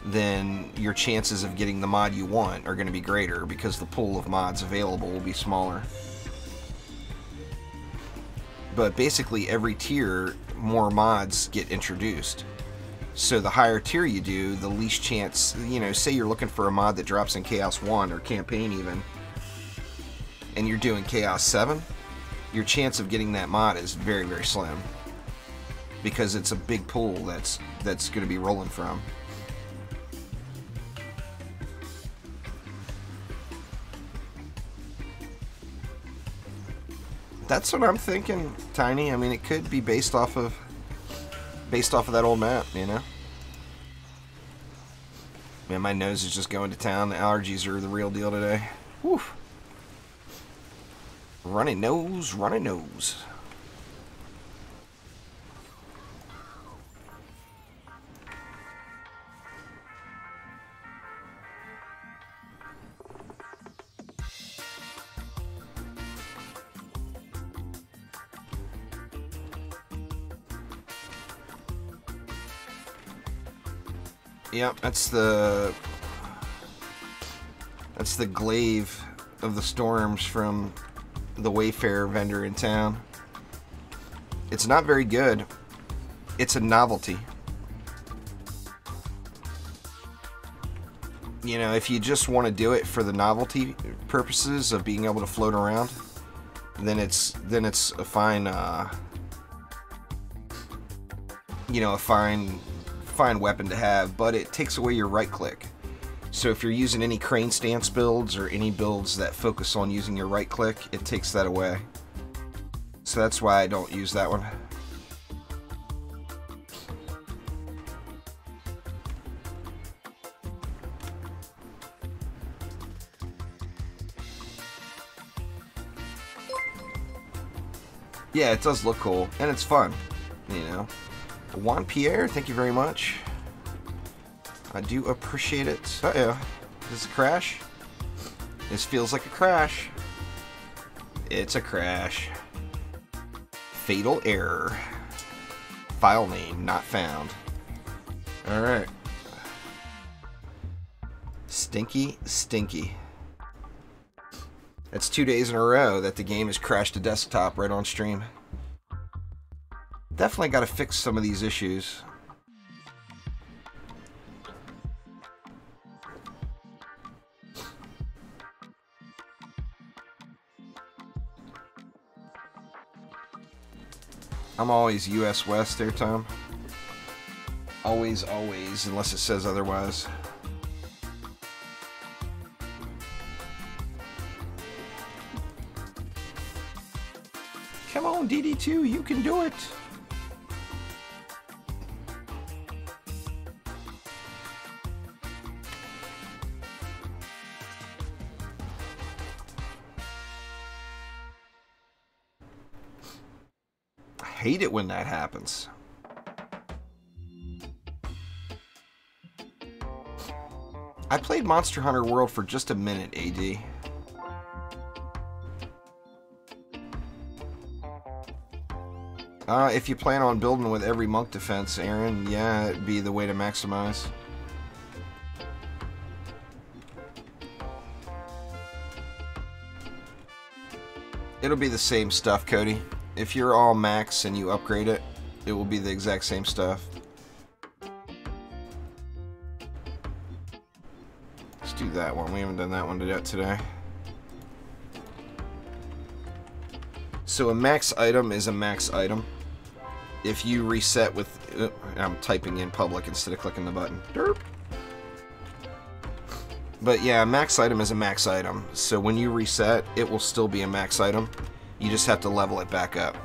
then your chances of getting the mod you want are going to be greater, because the pool of mods available will be smaller. But basically every tier, more mods get introduced. So the higher tier you do, the least chance, you know, say you're looking for a mod that drops in Chaos 1 or Campaign even, and you're doing Chaos 7, your chance of getting that mod is very, very slim. Because it's a big pool that's going to be rolling from. That's what I'm thinking, Tiny. I mean, it could be based off of that old map, you know? Man, my nose is just going to town. The allergies are the real deal today. Whew. Runny nose, runny nose. Yep, that's the glaive of the storms from the Wayfarer vendor in town. It's not very good. It's a novelty. You know, if you just want to do it for the novelty purposes of being able to float around, then it's a fine you know, a fine weapon to have, but it takes away your right click. So if you're using any crane stance builds or any builds that focus on using your right click, it takes that away. So that's why I don't use that one. Yeah, it does look cool, and it's fun, you know. Juan Pierre, thank you very much. I do appreciate it. Uh-oh. Does it crash? This feels like a crash. It's a crash. Fatal error. File name not found. Alright. Stinky, stinky. That's 2 days in a row that the game has crashed to desktop right on stream. Definitely got to fix some of these issues. I'm always US West there, Tom. Always, always, unless it says otherwise. Come on, DD2, you can do it. Hate it when that happens. I played Monster Hunter World for just a minute, AD. If you plan on building with every monk defense, Aaron, yeah, it'd be the way to maximize. It'll be the same stuff, Cody. if you're all max and you upgrade it, it will be the exact same stuff. Let's do that one. We haven't done that one yet today. So a max item is a max item. If you reset with... I'm typing in public instead of clicking the button. Derp. But yeah, a max item is a max item. So when you reset, it will still be a max item. You just have to level it back up.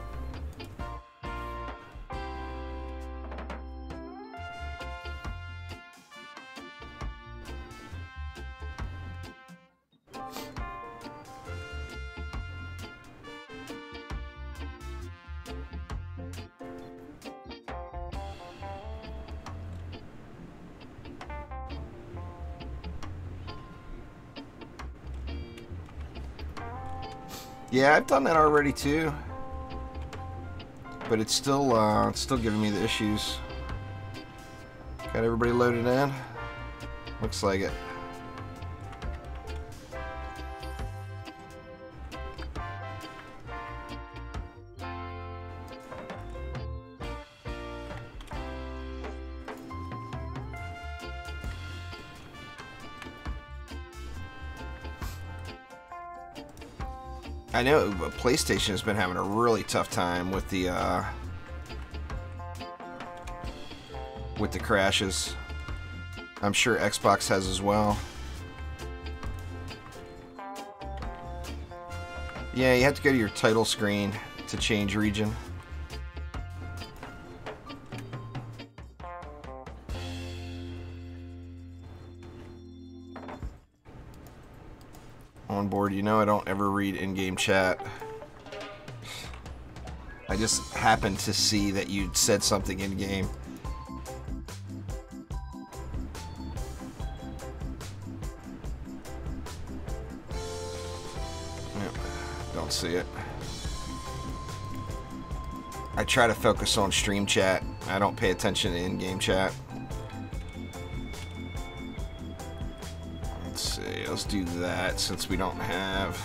Yeah, I've done that already too, but it's still giving me the issues. Got everybody loaded in? Looks like it. I know PlayStation has been having a really tough time with the crashes. I'm sure Xbox has as well. Yeah, you have to go to your title screen to change region. On board, you know I don't ever read in-game chat. I just happened to see that you said something in-game. Yep, don't see it. I try to focus on stream chat. I don't pay attention to in-game chat. Let's do that since we don't have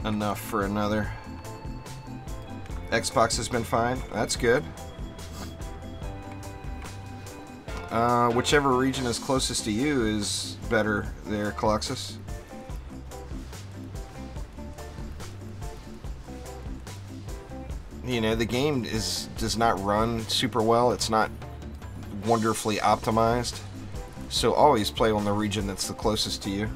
enough for another. Xbox has been fine. That's good. Whichever region is closest to you is better there, Coluxus. You know, the game does not run super well. It's not wonderfully optimized, so always play on the region that's the closest to you.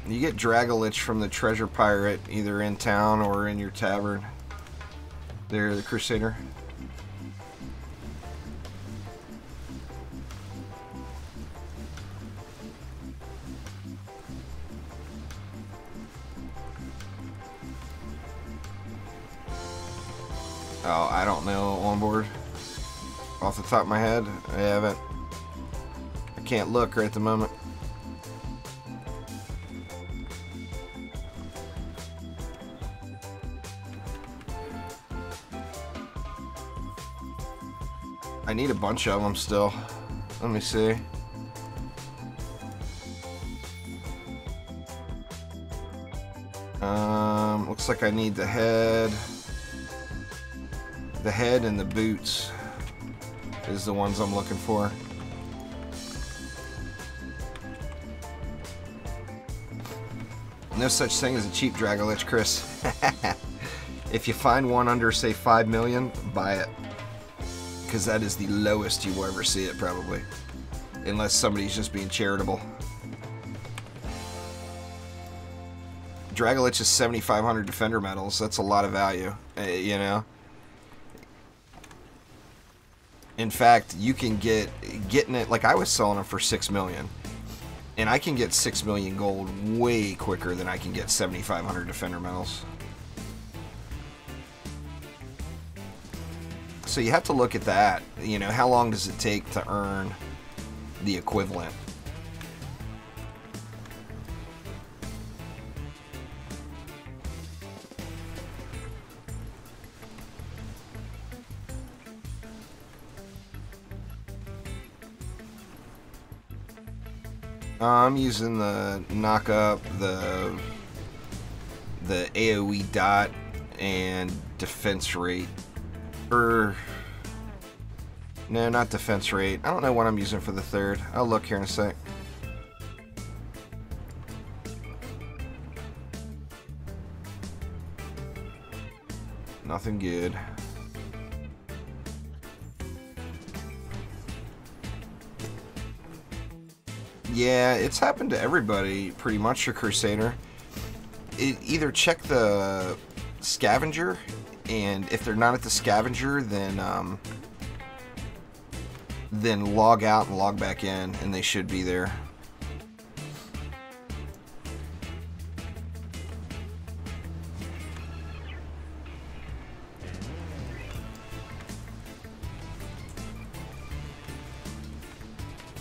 You get Dragolich from the treasure pirate either in town or in your tavern. There, the Crusader. Oh, I don't know on board. Off the top of my head, I haven't. I can't look right at the moment. I need a bunch of them still. Let me see. Looks like I need the head. The head and the boots is the ones I'm looking for. No such thing as a cheap Dragolich, Chris. If you find one under, say, 5 million, buy it. Because that is the lowest you will ever see it, probably. Unless somebody's just being charitable. Dragolich is 7,500 defender medals. That's a lot of value, you know. In fact, you can getting it, like I was selling them for 6 million. And I can get 6 million gold way quicker than I can get 7,500 defender medals. So you have to look at that. You know, how long does it take to earn the equivalent? I'm using the knock up, the AoE dot, and defense rate. No, not defense rate. I don't know what I'm using for the third. I'll look here in a sec. Nothing good. Yeah, it's happened to everybody, pretty much, your Crusader. Either check the scavenger, and if they're not at the scavenger, then log out and log back in, and they should be there.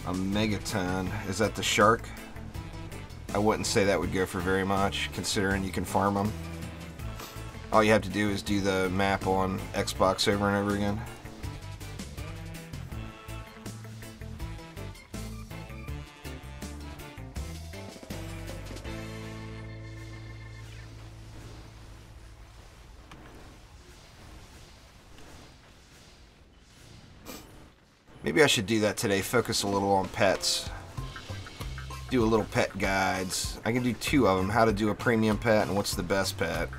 A megaton. Is that the shark? I wouldn't say that would go for very much, considering you can farm them. All you have to do is do the map on Xbox over and over again. Maybe I should do that today, focus a little on pets. Do a little pet guides. I can do 2 of them, how to do a premium pet and what's the best pet.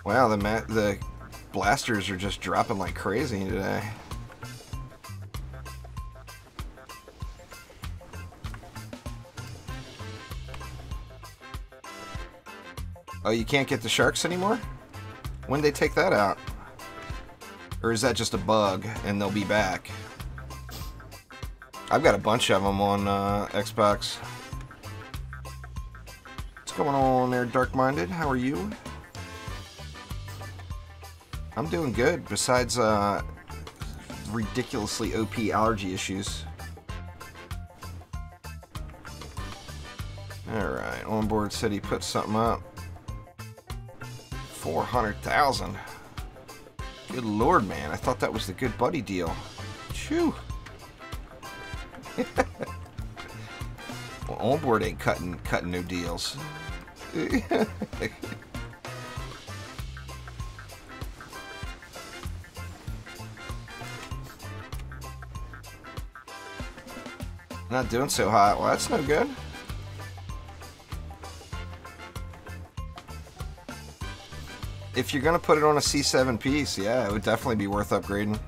Wow, the blasters are just dropping like crazy today. Oh, you can't get the sharks anymore? When did they take that out? Or is that just a bug and they'll be back? I've got a bunch of them on Xbox. What's going on there, Dark-Minded? How are you? I'm doing good, besides ridiculously OP allergy issues. Alright, Onboard said he put something up. 400,000. Good lord, man. I thought that was the good buddy deal. Phew. Well, Onboard ain't cutting no deals. Not doing so hot. Well, that's no good. If you're going to put it on a C7 piece, yeah, it would definitely be worth upgrading.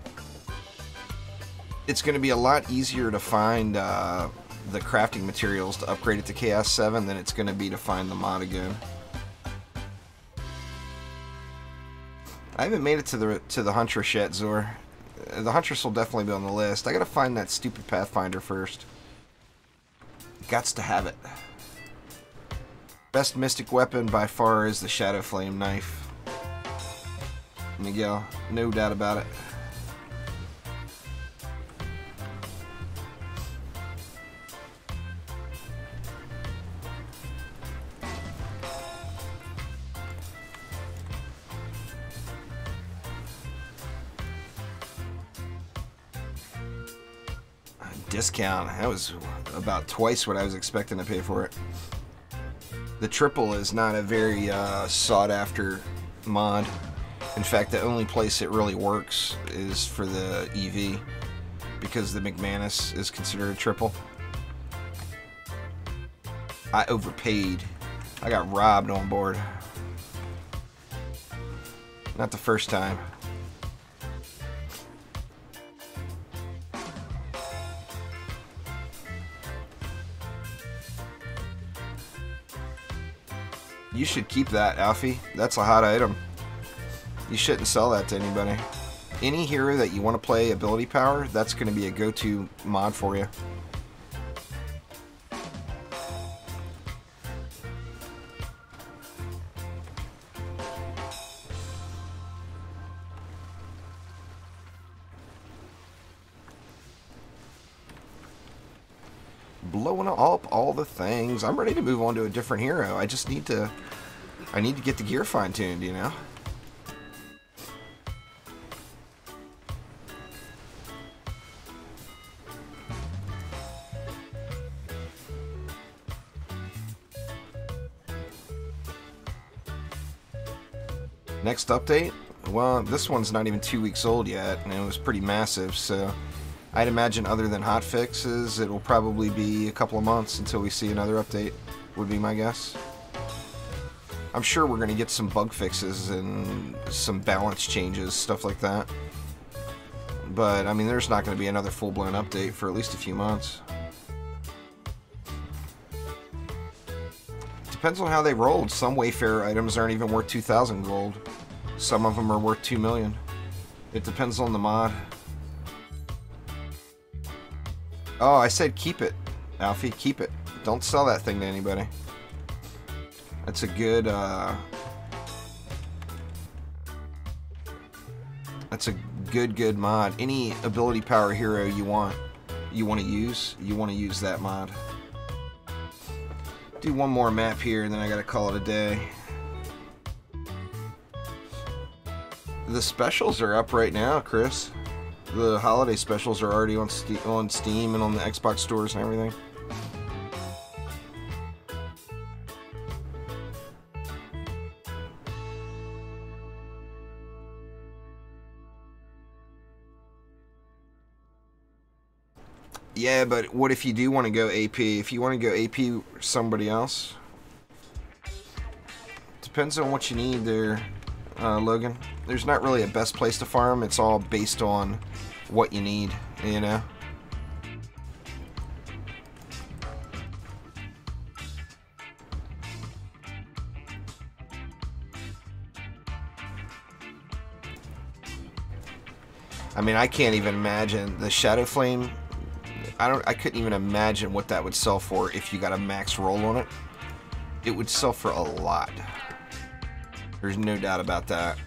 It's going to be a lot easier to find the crafting materials to upgrade it to Chaos 7 than it's going to be to find the mod again. I haven't made it to the Huntress yet, Zor. The Huntress will definitely be on the list. I got to find that stupid Pathfinder first. Gots to have it. Best mystic weapon by far is the Shadow Flame knife. Miguel, no doubt about it. Discount. That was about twice what I was expecting to pay for it. The triple is not a very sought after mod. In fact, the only place it really works is for the EV, because the McManus is considered a triple. I overpaid. I got robbed on board. Not the first time. You should keep that, Alfie. That's a hot item. You shouldn't sell that to anybody. Any hero that you want to play ability power, that's going to be a go-to mod for you. Blowing up all the things. I'm ready to move on to a different hero. I just need to... I need to get the gear fine-tuned, you know? Next update? Well, this one's not even 2 weeks old yet, and it was pretty massive, so I'd imagine other than hotfixes, it will probably be a couple of months until we see another update, would be my guess. I'm sure we're going to get some bug fixes and some balance changes, stuff like that. But, I mean, there's not going to be another full-blown update for at least a few months. Depends on how they rolled. Some Wayfarer items aren't even worth 2,000 gold. Some of them are worth 2 million. It depends on the mod. Oh, I said keep it, Alfie. Keep it. Don't sell that thing to anybody. That's a good, that's a good mod. Any ability power hero you want to use that mod. Do one more map here, and then I gotta call it a day. The specials are up right now, Chris. The holiday specials are already on Steam and on the Xbox stores and everything. Yeah, but what if you do want to go AP? If you want to go AP somebody else, depends on what you need there, Logan. There's not really a best place to farm. It's all based on what you need, you know? I mean, I can't even imagine the Shadow Flame. I couldn't even imagine what that would sell for if you got a max roll on it. It would sell for a lot. There's no doubt about that.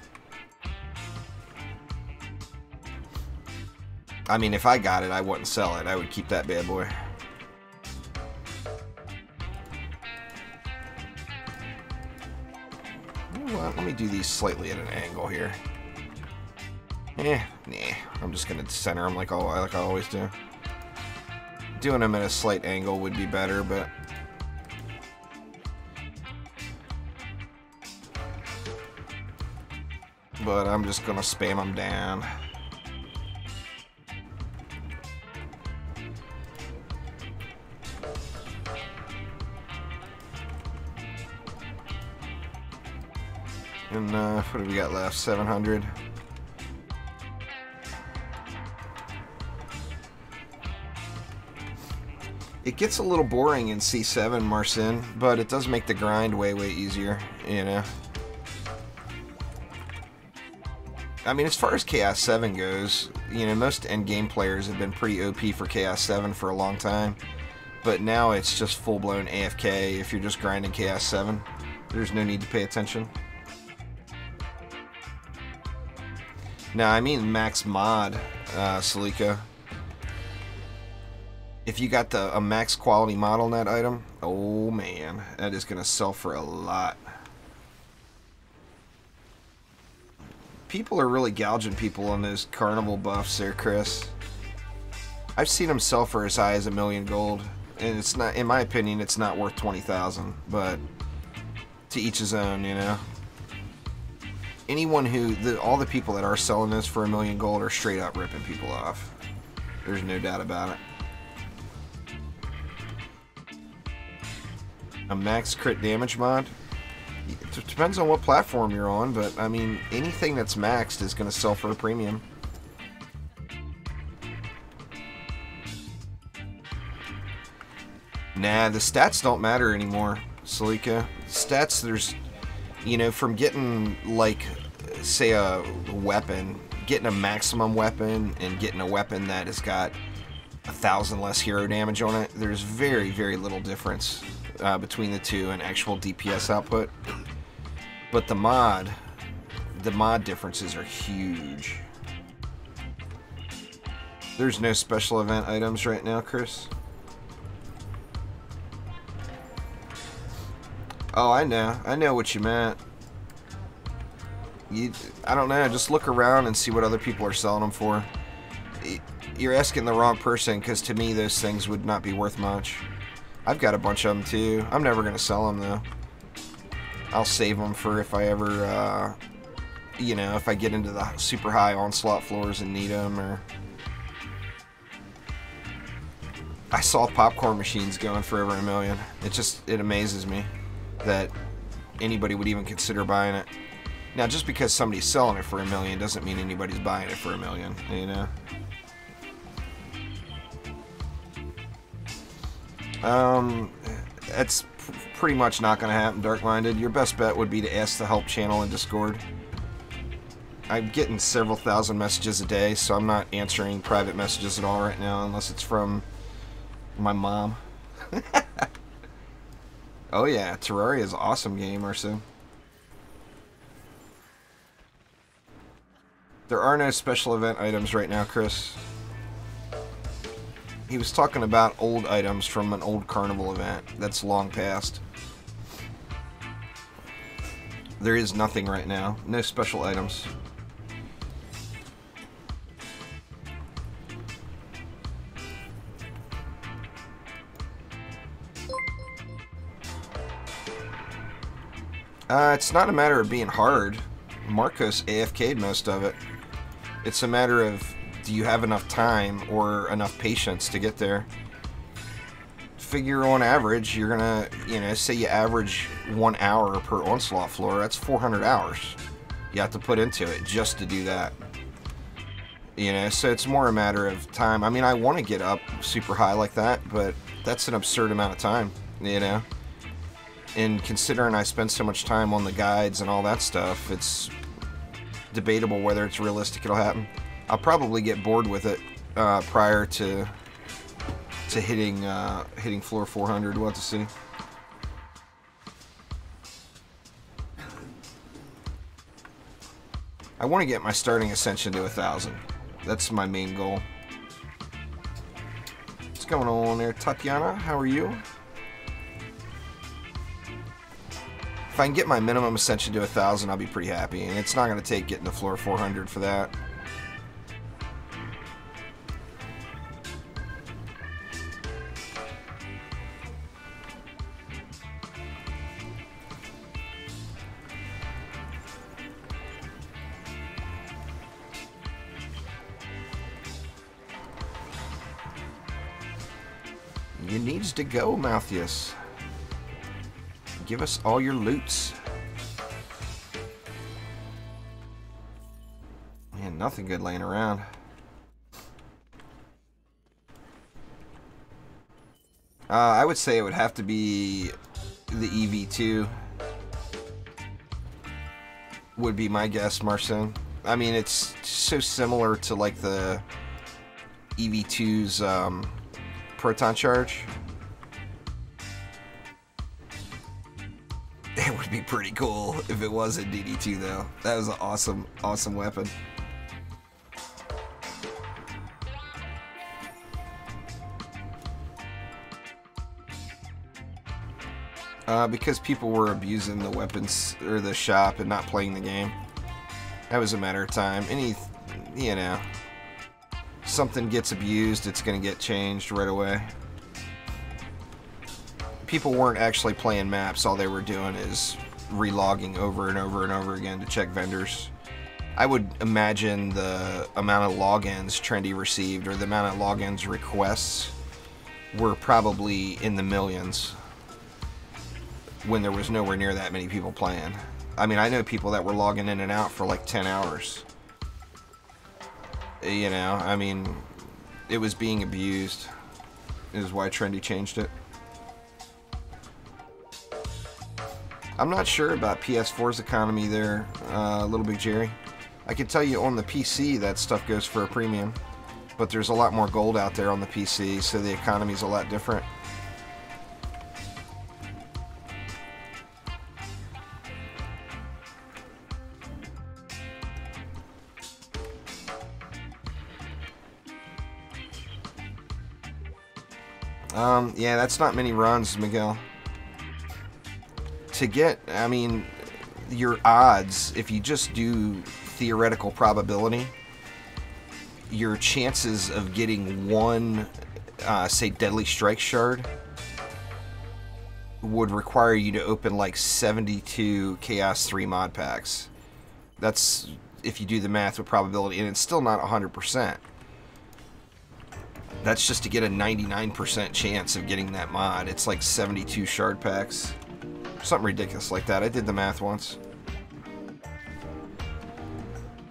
I mean, if I got it, I wouldn't sell it. I would keep that bad boy. You know what? Let me do these slightly at an angle here. Nah. I'm just gonna center them like I always do. Doing them at a slight angle would be better, but I'm just gonna spam them down. And what do we got left? 700. It gets a little boring in C7, Marcin, but it does make the grind way easier, you know. I mean, as far as Chaos 7 goes, you know, most endgame players have been pretty OP for Chaos 7 for a long time, but now it's just full-blown AFK if you're just grinding Chaos 7. There's no need to pay attention. Now, I mean max mod, Salika. If you got a max quality mod on that item, oh man, that is going to sell for a lot. People are really gouging people on those carnival buffs there, Chris. I've seen them sell for as high as 1 million gold, and it's not, in my opinion, it's not worth 20,000, but to each his own, you know. Anyone all the people that are selling this for 1 million gold are straight up ripping people off. There's no doubt about it. A max crit damage mod? It depends on what platform you're on, but I mean, anything that's maxed is going to sell for a premium. Nah, the stats don't matter anymore, Salika. Stats, there's, you know, from getting, like, say a weapon, getting a maximum weapon and getting a weapon that has got 1,000 less hero damage on it, there's very little difference between the two and actual DPS output. But the mod differences are huge. There's no special event items right now, Chris. Oh, I know what you meant. I don't know, just look around and see what other people are selling them for. You're asking the wrong person, because to me those things would not be worth much. I've got a bunch of them too. I'm never going to sell them though. I'll save them for if I ever you know, if I get into the super high onslaught floors and need them, or... I saw popcorn machines going for over $1 million. It amazes me that anybody would even consider buying it. Now, just because somebody's selling it for $1 million doesn't mean anybody's buying it for $1 million, you know? That's pretty much not going to happen, Dark-Minded. Your best bet would be to ask the help channel in Discord. I'm getting several thousand messages a day, so I'm not answering private messages at all right now, unless it's from my mom. Oh yeah, Terraria is an awesome game, Arson. There are no special event items right now, Chris. He was talking about old items from an old carnival event that's long past. There is nothing right now. No special items. It's not a matter of being hard. Marcos AFK'd most of it. It's a matter of, do you have enough time or enough patience to get there? Figure on average, you're gonna, you know, say you average 1 hour per onslaught floor, that's 400 hours you have to put into it just to do that. You know, so it's more a matter of time. I mean, I want to get up super high like that, but that's an absurd amount of time, you know? And considering I spend so much time on the guides and all that stuff, it's debatable whether it's realistic it'll happen. I'll probably get bored with it prior to hitting floor 400. We'll have to see. I want to get my starting Ascension to 1,000. That's my main goal. What's going on there, Tatiana? How are you? If I can get my minimum Ascension to 1,000, I'll be pretty happy. And it's not going to take getting to floor 400 for that. You needs to go, Malthius. Give us all your loots. Man, nothing good laying around. I would say it would have to be the EV2. Would be my guess, Marcin. I mean, it's so similar to like the EV2's proton charge. It would be pretty cool if it was a DD2 though. That was an awesome, awesome weapon. Because people were abusing the weapons or the shop and not playing the game. That was a matter of time. You know, something gets abused, it's gonna get changed right away. People weren't actually playing maps, all they were doing is relogging over and over and over again to check vendors. I would imagine the amount of logins Trendy received or the amount of logins requests were probably in the millions when there was nowhere near that many people playing. I mean, I know people that were logging in and out for like 10 hours. You know, I mean, it was being abused. Is why Trendy changed it. I'm not sure about PS4's economy there, Little Big Jerry. I can tell you on the PC that stuff goes for a premium, but there's a lot more gold out there on the PC, so the economy's a lot different. Yeah, that's not many runs, Miguel. To get, I mean, your odds, if you just do theoretical probability, your chances of getting one, say, Deadly Strike shard would require you to open like 72 Chaos 3 mod packs. That's if you do the math with probability, and it's still not 100%. That's just to get a 99% chance of getting that mod. It's like 72 shard packs. Something ridiculous like that. I did the math once.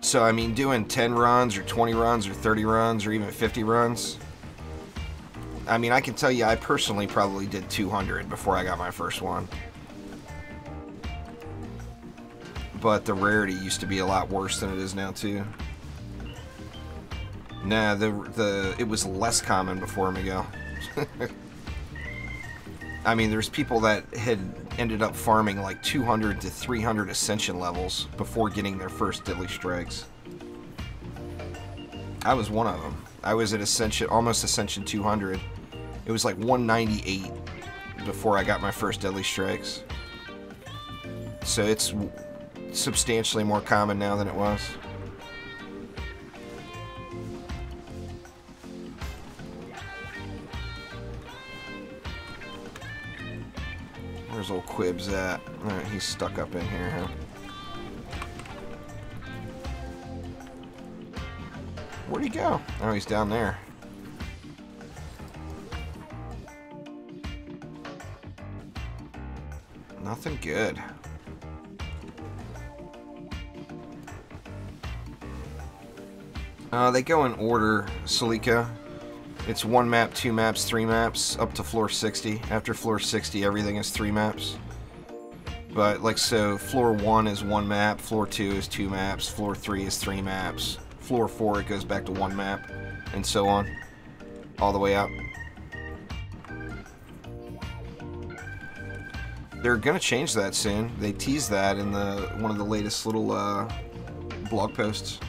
So, I mean, doing 10 runs or 20 runs or 30 runs or even 50 runs, I mean, I can tell you I personally probably did 200 before I got my first one. But the rarity used to be a lot worse than it is now, too. Nah, it was less common before, Miguel. I mean, there's people that had ended up farming like 200 to 300 Ascension levels before getting their first deadly strikes. I was one of them. I was at Ascension, almost Ascension 200. It was like 198 before I got my first deadly strikes. So it's substantially more common now than it was. Where's old Quibs at? Alright, he's stuck up in here, huh? Where'd he go? Oh, he's down there. Nothing good. They go in order, Salika. It's 1 map, 2 maps, 3 maps, up to floor 60. After floor 60, everything is 3 maps. But, like, so, floor 1 is 1 map, floor 2 is 2 maps, floor 3 is 3 maps, floor 4 it goes back to 1 map, and so on. All the way up. They're gonna change that soon. They teased that in one of the latest little blog posts.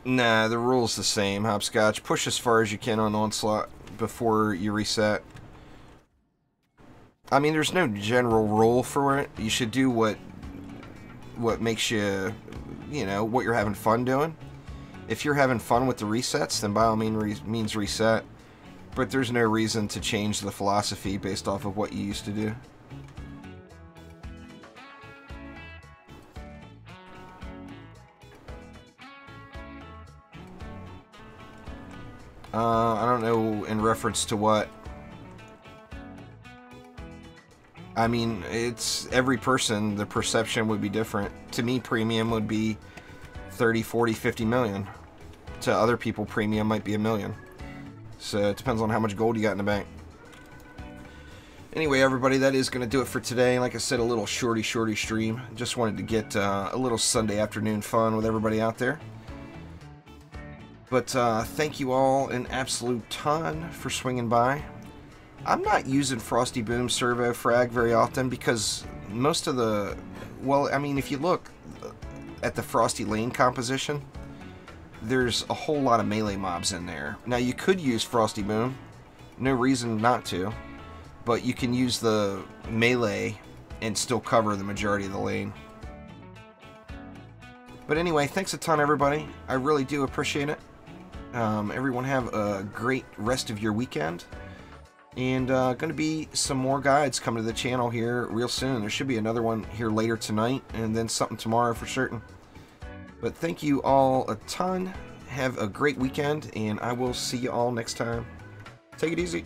Nah, the rule's the same, Hopscotch. Push as far as you can on onslaught before you reset. I mean, there's no general rule for it. You should do what makes you, you know, what you're having fun doing. If you're having fun with the resets, then by all means reset. But there's no reason to change the philosophy based off of what you used to do. I don't know in reference to what. I mean, it's every person, the perception would be different. To me, premium would be 30, 40, 50 million. To other people, premium might be $1 million. So it depends on how much gold you got in the bank. Anyway, everybody, that is going to do it for today. Like I said, a little shorty stream. Just wanted to get a little Sunday afternoon fun with everybody out there. But thank you all an absolute ton for swinging by. I'm not using Frosty Boom Servo Frag very often because most of the... Well, I mean, if you look at the Frosty Lane composition, there's a whole lot of melee mobs in there. Now, you could use Frosty Boom. No reason not to. But you can use the melee and still cover the majority of the lane. But anyway, thanks a ton, everybody. I really do appreciate it. Everyone have a great rest of your weekend. And going to be some more guides coming to the channel here real soon. There should be another one here later tonight, and then something tomorrow for certain. But thank you all a ton. Have a great weekend, and I will see you all next time. Take it easy.